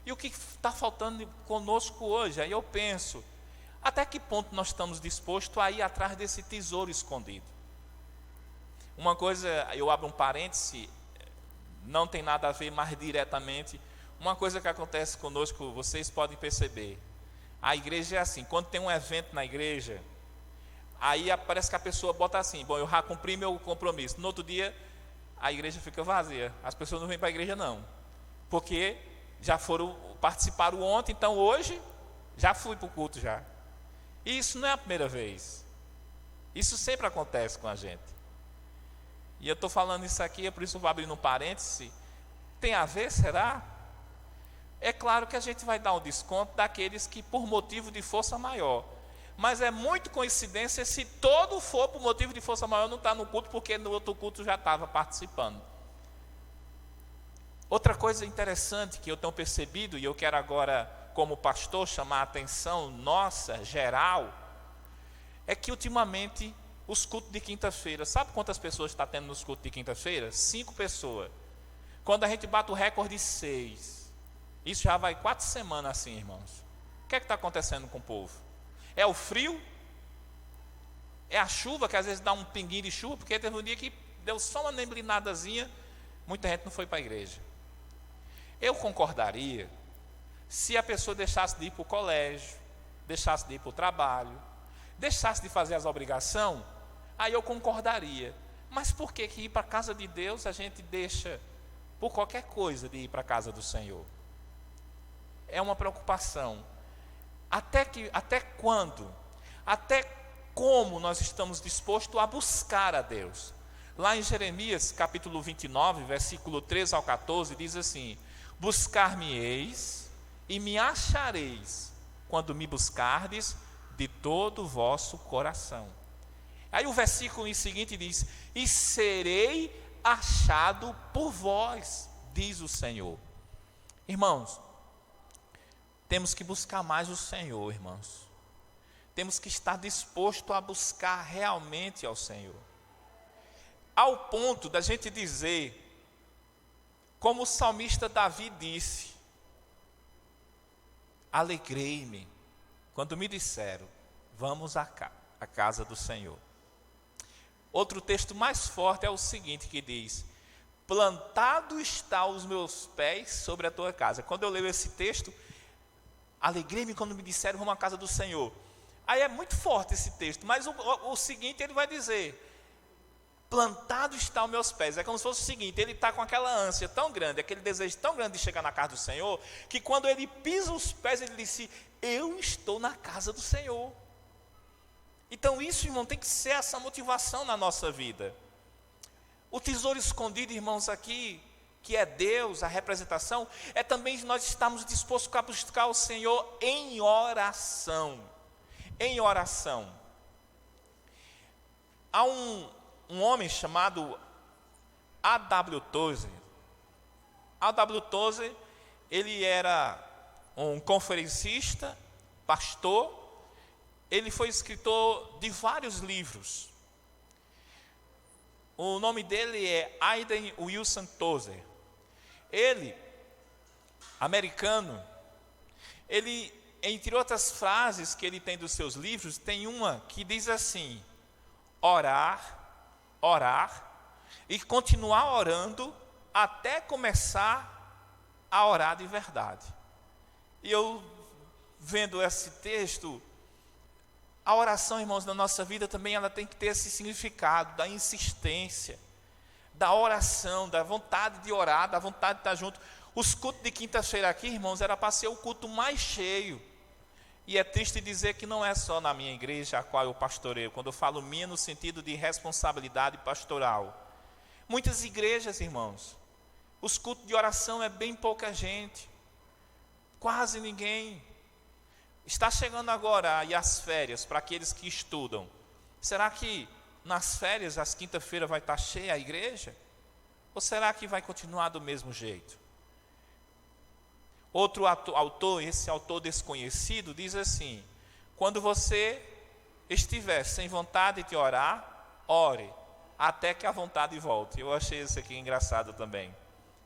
E o que está faltando conosco hoje? Aí eu penso, até que ponto nós estamos dispostos a ir atrás desse tesouro escondido? Uma coisa, eu abro um parêntese, não tem nada a ver mais diretamente. Uma coisa que acontece conosco, vocês podem perceber. A igreja é assim, quando tem um evento na igreja, aí parece que a pessoa bota assim, bom, eu já cumpri meu compromisso. No outro dia, a igreja fica vazia. As pessoas não vêm para a igreja não, porque participaram ontem, então hoje já fui para o culto já. E isso não é a primeira vez. Isso sempre acontece com a gente. E eu estou falando isso aqui, é por isso eu vou abrir um parêntese. Tem a ver, será? É claro que a gente vai dar um desconto daqueles que por motivo de força maior. Mas é muito coincidência se todo for por motivo de força maior não está no culto, porque no outro culto já estava participando. Outra coisa interessante que eu tenho percebido, e eu quero agora, como pastor, chamar a atenção nossa, geral, é que ultimamente os cultos de quinta-feira, sabe quantas pessoas está tendo nos cultos de quinta-feira? 5 pessoas. Quando a gente bate o recorde 6, isso já vai 4 semanas assim, irmãos. O que é que está acontecendo com o povo? É o frio? É a chuva, que às vezes dá um pinguinho de chuva, porque teve um dia que deu só uma neblinadazinha, muita gente não foi para a igreja. Eu concordaria se a pessoa deixasse de ir para o colégio, deixasse de ir para o trabalho, deixasse de fazer as obrigações, aí eu concordaria. Mas por que ir para a casa de Deus a gente deixa por qualquer coisa de ir para a casa do Senhor? É uma preocupação. Até quando? Até como nós estamos dispostos a buscar a Deus? Lá em Jeremias, capítulo 29, versículo 13 ao 14, diz assim: buscar-me-eis e me achareis, quando me buscardes de todo o vosso coração. Aí o versículo em seguinte diz: e serei achado por vós, diz o Senhor. Irmãos, temos que buscar mais o Senhor, irmãos. Temos que estar disposto a buscar realmente ao Senhor. Ao ponto da gente dizer, como o salmista Davi disse: alegrei-me quando me disseram, vamos à casa do Senhor. Outro texto mais forte é o seguinte, que diz: plantado está os meus pés sobre a tua casa. Quando eu leio esse texto, alegrei-me quando me disseram, vamos à casa do Senhor. Aí é muito forte esse texto, mas o seguinte ele vai dizer: plantado está os meus pés. É como se fosse o seguinte: ele está com aquela ânsia tão grande, aquele desejo tão grande de chegar na casa do Senhor, que quando ele pisa os pés, ele disse: eu estou na casa do Senhor. Então isso, irmão, tem que ser essa motivação na nossa vida. O tesouro escondido, irmãos, aqui, que é Deus, a representação, é também nós estamos dispostos a buscar o Senhor em oração. Em oração. Há um homem chamado A.W. Tozer. A.W. Tozer, ele era um conferencista, pastor. Ele foi escritor de vários livros. O nome dele é Aiden Wilson Tozer. Ele, americano, ele, entre outras frases que ele tem dos seus livros, tem uma que diz assim: orar, orar e continuar orando até começar a orar de verdade. E eu, vendo esse texto, a oração, irmãos, na nossa vida também ela tem que ter esse significado da insistência, da oração, da vontade de orar, da vontade de estar junto. Os cultos de quinta-feira aqui, irmãos, era para ser o culto mais cheio. E é triste dizer que não é só na minha igreja a qual eu pastoreio, quando eu falo minha no sentido de responsabilidade pastoral. Muitas igrejas, irmãos, os cultos de oração é bem pouca gente, quase ninguém. Está chegando agora aí as férias para aqueles que estudam. Será que nas férias, às quinta-feira, vai estar cheia a igreja? Ou será que vai continuar do mesmo jeito? Outro autor, esse autor desconhecido, diz assim: quando você estiver sem vontade de orar, ore, até que a vontade volte. Eu achei isso aqui engraçado também.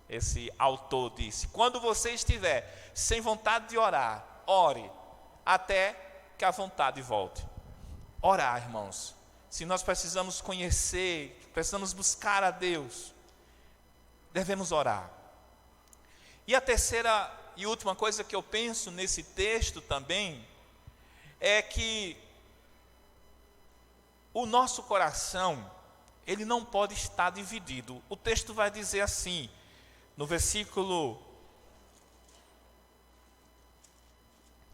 Esse autor disse: quando você estiver sem vontade de orar, ore, até que a vontade volte. Orar, irmãos. Se nós precisamos conhecer, precisamos buscar a Deus, devemos orar. E a terceira e última coisa que eu penso nesse texto também é que o nosso coração, ele não pode estar dividido. O texto vai dizer assim, no versículo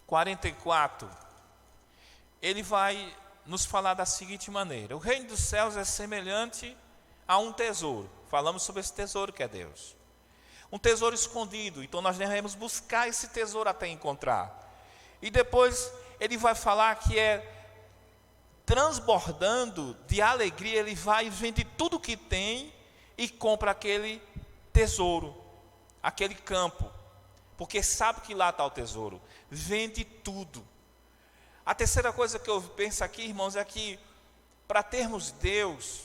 44, ele vai nos falar da seguinte maneira: o reino dos céus é semelhante a um tesouro. Falamos sobre esse tesouro que é Deus. Um tesouro escondido, então nós devemos buscar esse tesouro até encontrar. E depois ele vai falar que transbordando de alegria, ele vai e vende tudo que tem e compra aquele tesouro, aquele campo, porque sabe que lá está o tesouro. Vende tudo. A terceira coisa que eu penso aqui, irmãos, é que para termos Deus,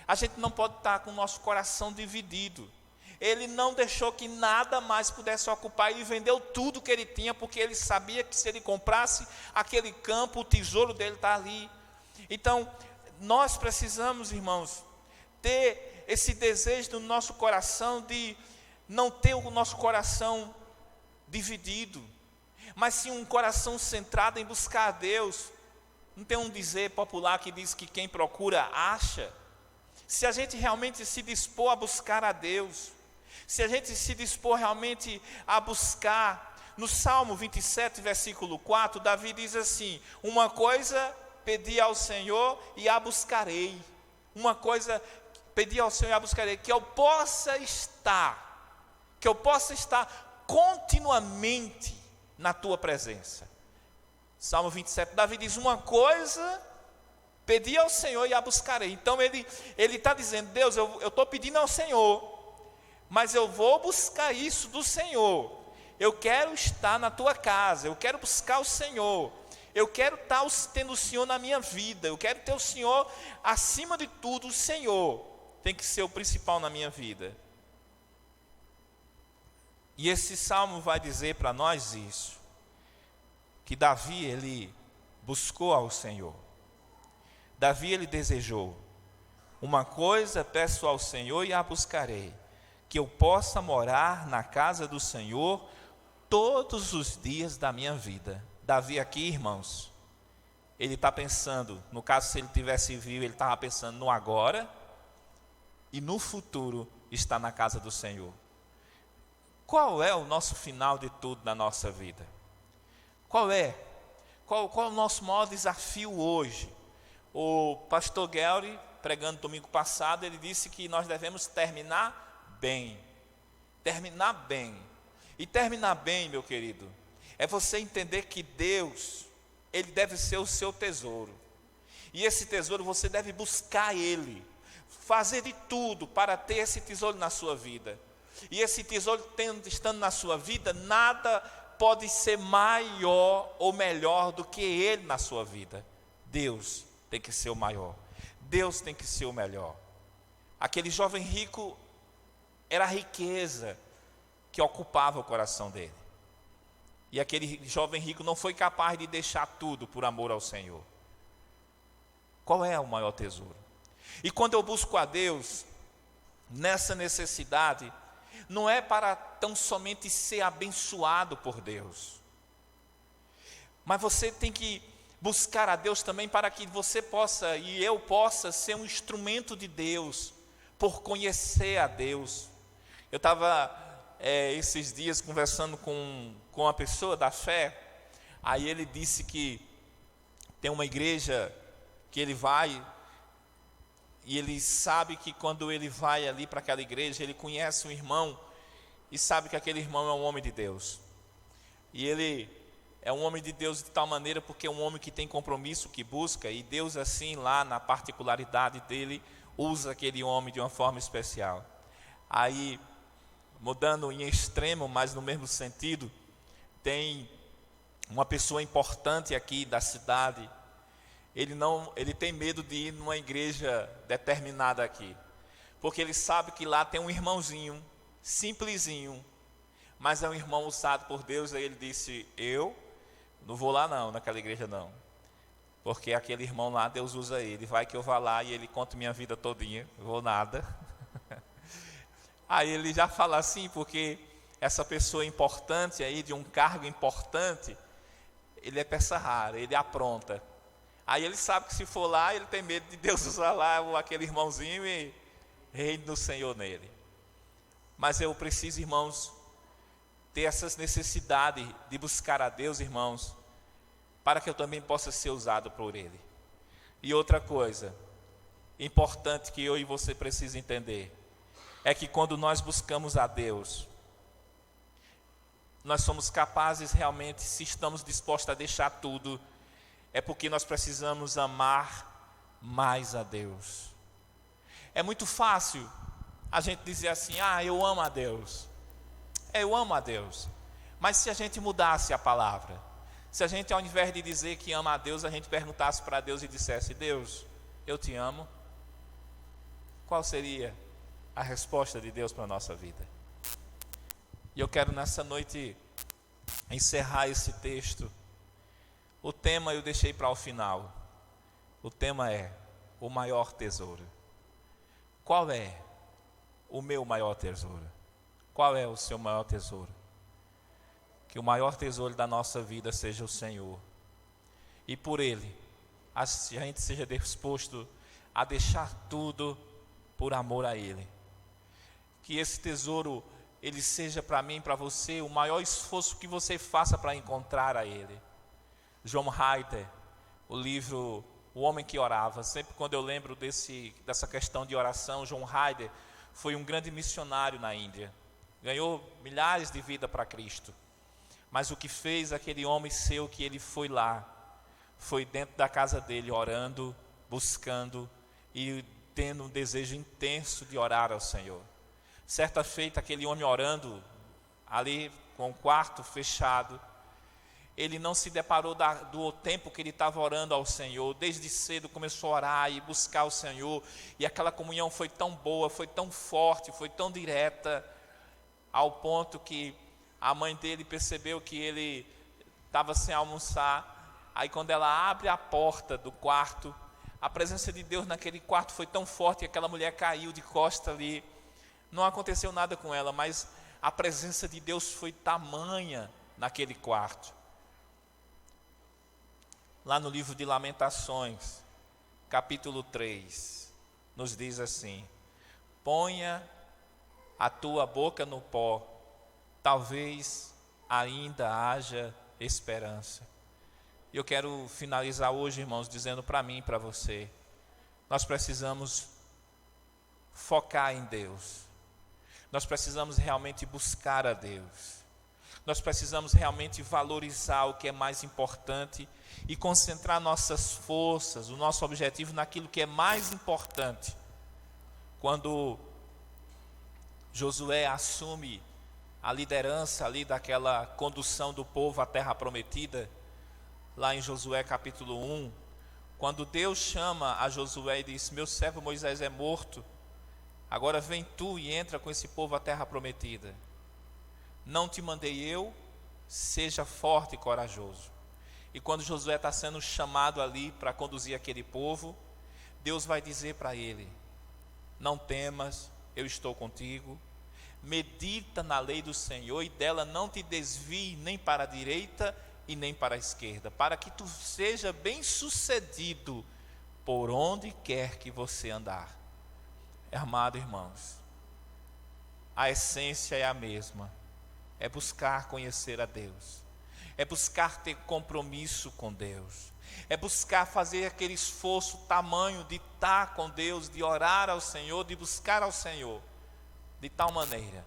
a gente não pode estar com o nosso coração dividido. Ele não deixou que nada mais pudesse ocupar. Ele vendeu tudo que ele tinha, porque ele sabia que se ele comprasse aquele campo, o tesouro dele está ali. Então, nós precisamos, irmãos, ter esse desejo no nosso coração de não ter o nosso coração dividido, mas sim um coração centrado em buscar a Deus. Não tem um dizer popular que diz que quem procura, acha. Se a gente realmente se dispor a buscar a Deus, se a gente se dispor realmente a buscar, no Salmo 27, versículo 4, Davi diz assim: uma coisa pedi ao Senhor e a buscarei. Uma coisa pedi ao Senhor e a buscarei, que eu possa estar continuamente na tua presença. Salmo 27, Davi diz: uma coisa pedi ao Senhor e a buscarei. Então ele está dizendo: Deus, eu estou pedindo ao Senhor, mas eu vou buscar isso do Senhor. Eu quero estar na tua casa, eu quero buscar o Senhor, eu quero estar tendo o Senhor na minha vida, eu quero ter o Senhor acima de tudo. O Senhor tem que ser o principal na minha vida. E esse salmo vai dizer para nós isso, que Davi, ele buscou ao Senhor. Davi, ele desejou: uma coisa peço ao Senhor e a buscarei, que eu possa morar na casa do Senhor todos os dias da minha vida. Davi aqui, irmãos, ele está pensando, no caso se ele tivesse vivo, ele estava pensando no agora e no futuro está na casa do Senhor. Qual é o nosso final de tudo na nossa vida? Qual é o nosso maior desafio hoje? O pastor Gelry, pregando domingo passado, ele disse que nós devemos terminar bem. Terminar bem. E terminar bem, meu querido, é você entender que Deus, Ele deve ser o seu tesouro. E esse tesouro você deve buscar Ele. Fazer de tudo para ter esse tesouro na sua vida. E esse tesouro estando na sua vida, nada pode ser maior ou melhor do que Ele na sua vida. Deus tem que ser o maior. Deus tem que ser o melhor. Aquele jovem rico, era a riqueza que ocupava o coração dele. E aquele jovem rico não foi capaz de deixar tudo por amor ao Senhor. Qual é o maior tesouro? E quando eu busco a Deus, nessa necessidade, não é para tão somente ser abençoado por Deus, mas você tem que buscar a Deus também para que você possa, e eu possa, ser um instrumento de Deus, por conhecer a Deus. Eu estava esses dias conversando com uma pessoa da fé, aí ele disse que tem uma igreja que ele vai, e ele sabe que quando ele vai ali para aquela igreja, ele conhece um irmão, e sabe que aquele irmão é um homem de Deus, e ele é um homem de Deus de tal maneira, porque é um homem que tem compromisso, que busca, e Deus assim lá na particularidade dele, usa aquele homem de uma forma especial. Aí, mudando em extremo, mas no mesmo sentido, tem uma pessoa importante aqui da cidade. Ele tem medo de ir numa igreja determinada aqui, porque ele sabe que lá tem um irmãozinho, simplesinho, mas é um irmão usado por Deus. Aí ele disse: eu não vou lá não, naquela igreja não, porque aquele irmão lá, Deus usa ele, vai que eu vá lá e ele conta minha vida todinha, eu vou nada. Aí ele já fala assim, porque essa pessoa importante aí, de um cargo importante, ele é peça rara, ele apronta. Aí ele sabe que se for lá, ele tem medo de Deus usar lá aquele irmãozinho e reine do Senhor nele. Mas eu preciso, irmãos, ter essas necessidades de buscar a Deus, irmãos, para que eu também possa ser usado por Ele. E outra coisa importante que eu e você precisam entender, é que quando nós buscamos a Deus, nós somos capazes realmente, se estamos dispostos a deixar tudo, é porque nós precisamos amar mais a Deus. É muito fácil a gente dizer assim: eu amo a Deus. Eu amo a Deus. Mas se a gente mudasse a palavra, se a gente, ao invés de dizer que ama a Deus, a gente perguntasse para Deus e dissesse: Deus, eu te amo, qual seria a resposta de Deus para a nossa vida? E eu quero nessa noite encerrar esse texto. O tema eu deixei para o final. O tema é o maior tesouro. Qual é o meu maior tesouro? Qual é o seu maior tesouro? Que o maior tesouro da nossa vida seja o Senhor. E por Ele, a gente seja disposto a deixar tudo por amor a Ele. Que esse tesouro, ele seja para mim, para você, o maior esforço que você faça para encontrar a Ele. John Ryder, o livro O Homem que Orava, sempre quando eu lembro dessa questão de oração, John Ryder foi um grande missionário na Índia, ganhou milhares de vidas para Cristo, mas o que fez aquele homem ser o que ele foi lá, foi dentro da casa dele, orando, buscando e tendo um desejo intenso de orar ao Senhor. Certa feita, aquele homem orando ali com o quarto fechado, ele não se deparou do tempo que ele estava orando ao Senhor. Desde cedo começou a orar e buscar o Senhor, e aquela comunhão foi tão boa, foi tão forte, foi tão direta, ao ponto que a mãe dele percebeu que ele estava sem almoçar. Aí quando ela abre a porta do quarto, a presença de Deus naquele quarto foi tão forte que aquela mulher caiu de costa ali. Não aconteceu nada com ela, mas a presença de Deus foi tamanha naquele quarto. Lá no livro de Lamentações, capítulo 3, nos diz assim: ponha a tua boca no pó, talvez ainda haja esperança. Eu quero finalizar hoje, irmãos, dizendo para mim e para você, nós precisamos focar em Deus, nós precisamos realmente buscar a Deus, nós precisamos realmente valorizar o que é mais importante e concentrar nossas forças, o nosso objetivo naquilo que é mais importante. Quando Josué assume a liderança ali daquela condução do povo à terra prometida, lá em Josué capítulo 1, quando Deus chama a Josué e diz: meu servo Moisés é morto, agora vem tu e entra com esse povo à terra prometida. Não te mandei eu? Seja forte e corajoso. E quando Josué está sendo chamado ali para conduzir aquele povo, Deus vai dizer para ele: não temas, eu estou contigo. Medita na lei do Senhor e dela não te desvie nem para a direita e nem para a esquerda, para que tu seja bem sucedido por onde quer que você andar. Amado irmãos, a essência é a mesma, é buscar conhecer a Deus, é buscar ter compromisso com Deus, é buscar fazer aquele esforço tamanho de estar com Deus, de orar ao Senhor, de buscar ao Senhor, de tal maneira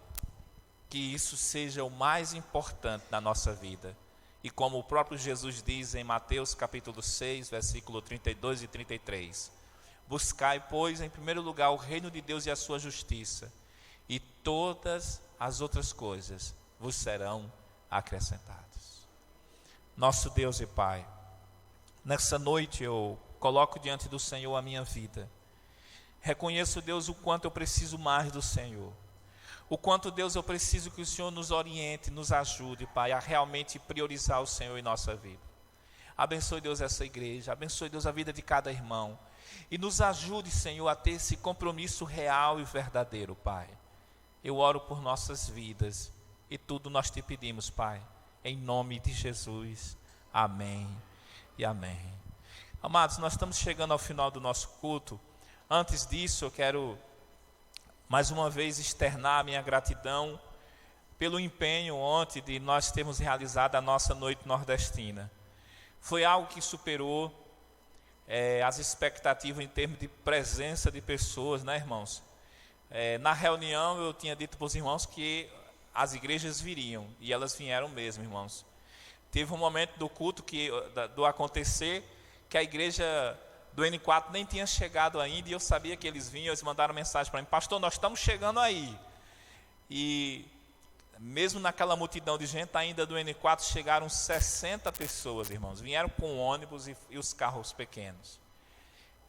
que isso seja o mais importante na nossa vida. E como o próprio Jesus diz em Mateus capítulo 6, versículo 32 e 33, Buscai, pois, em primeiro lugar o reino de Deus e a sua justiça, e todas as outras coisas vos serão acrescentadas. Nosso Deus e Pai, nessa noite eu coloco diante do Senhor a minha vida. Reconheço, Deus, o quanto eu preciso mais do Senhor. O quanto, Deus, eu preciso que o Senhor nos oriente, nos ajude, Pai, a realmente priorizar o Senhor em nossa vida. Abençoe, Deus, essa igreja. Abençoe, Deus, a vida de cada irmão. E nos ajude, Senhor, a ter esse compromisso real e verdadeiro, Pai. Eu oro por nossas vidas e tudo nós te pedimos, Pai, em nome de Jesus. Amém e amém. Amados, nós estamos chegando ao final do nosso culto. Antes disso, eu quero mais uma vez externar a minha gratidão pelo empenho ontem de nós termos realizado a nossa noite nordestina. Foi algo que superou as expectativas em termos de presença de pessoas, né, irmãos? Na reunião eu tinha dito para os irmãos que as igrejas viriam, e elas vieram mesmo, irmãos. Teve um momento do culto, do acontecer, que a igreja do N4 nem tinha chegado ainda, e eu sabia que eles vinham. Eles mandaram mensagem para mim: pastor, nós estamos chegando aí. E mesmo naquela multidão de gente ainda do N4, chegaram 60 pessoas, irmãos. Vieram com ônibus e os carros pequenos.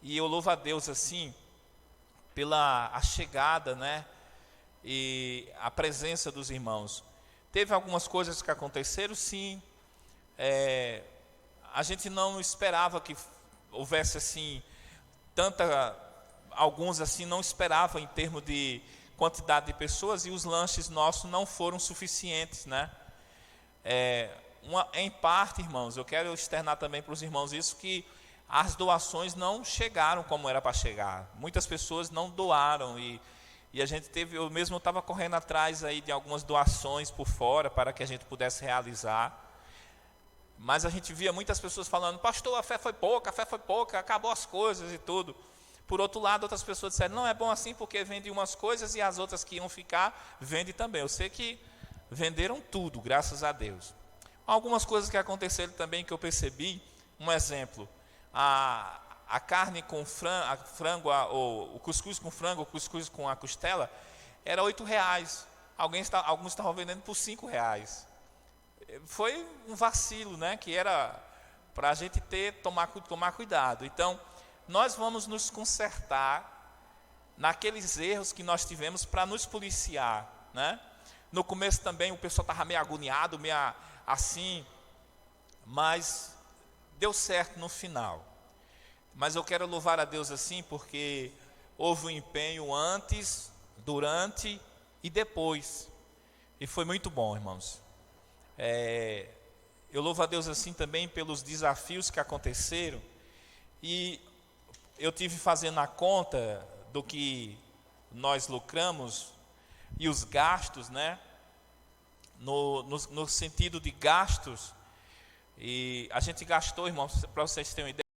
E eu louvo a Deus assim pela a chegada, né, e a presença dos irmãos. Teve algumas coisas que aconteceram, sim. A gente não esperava que houvesse assim alguns assim não esperavam em termos de quantidade de pessoas, e os lanches nossos não foram suficientes, né? Em parte, irmãos, eu quero externar também para os irmãos isso, que as doações não chegaram como era para chegar. Muitas pessoas não doaram, e a gente teve, eu mesmo estava correndo atrás aí de algumas doações por fora para que a gente pudesse realizar. Mas a gente via muitas pessoas falando: pastor, a fé foi pouca, acabou as coisas e tudo. Por outro lado, outras pessoas disseram: não é bom assim, porque vende umas coisas e as outras que iam ficar, vende também. Eu sei que venderam tudo, graças a Deus. Algumas coisas que aconteceram também que eu percebi, um exemplo: a carne com frango, o cuscuz com frango, o cuscuz com a costela, era R$8. Alguns estavam vendendo por R$5. Foi um vacilo, né? Que era para a gente tomar cuidado. Então, nós vamos nos consertar naqueles erros que nós tivemos para nos policiar, né? No começo também o pessoal estava meio agoniado, meio assim, mas deu certo no final. Mas eu quero louvar a Deus assim, porque houve um empenho antes, durante e depois. E foi muito bom, irmãos. Eu louvo a Deus assim também pelos desafios que aconteceram. E eu tive fazendo a conta do que nós lucramos e os gastos, né? No sentido de gastos. E a gente gastou, irmãos, para vocês terem uma ideia,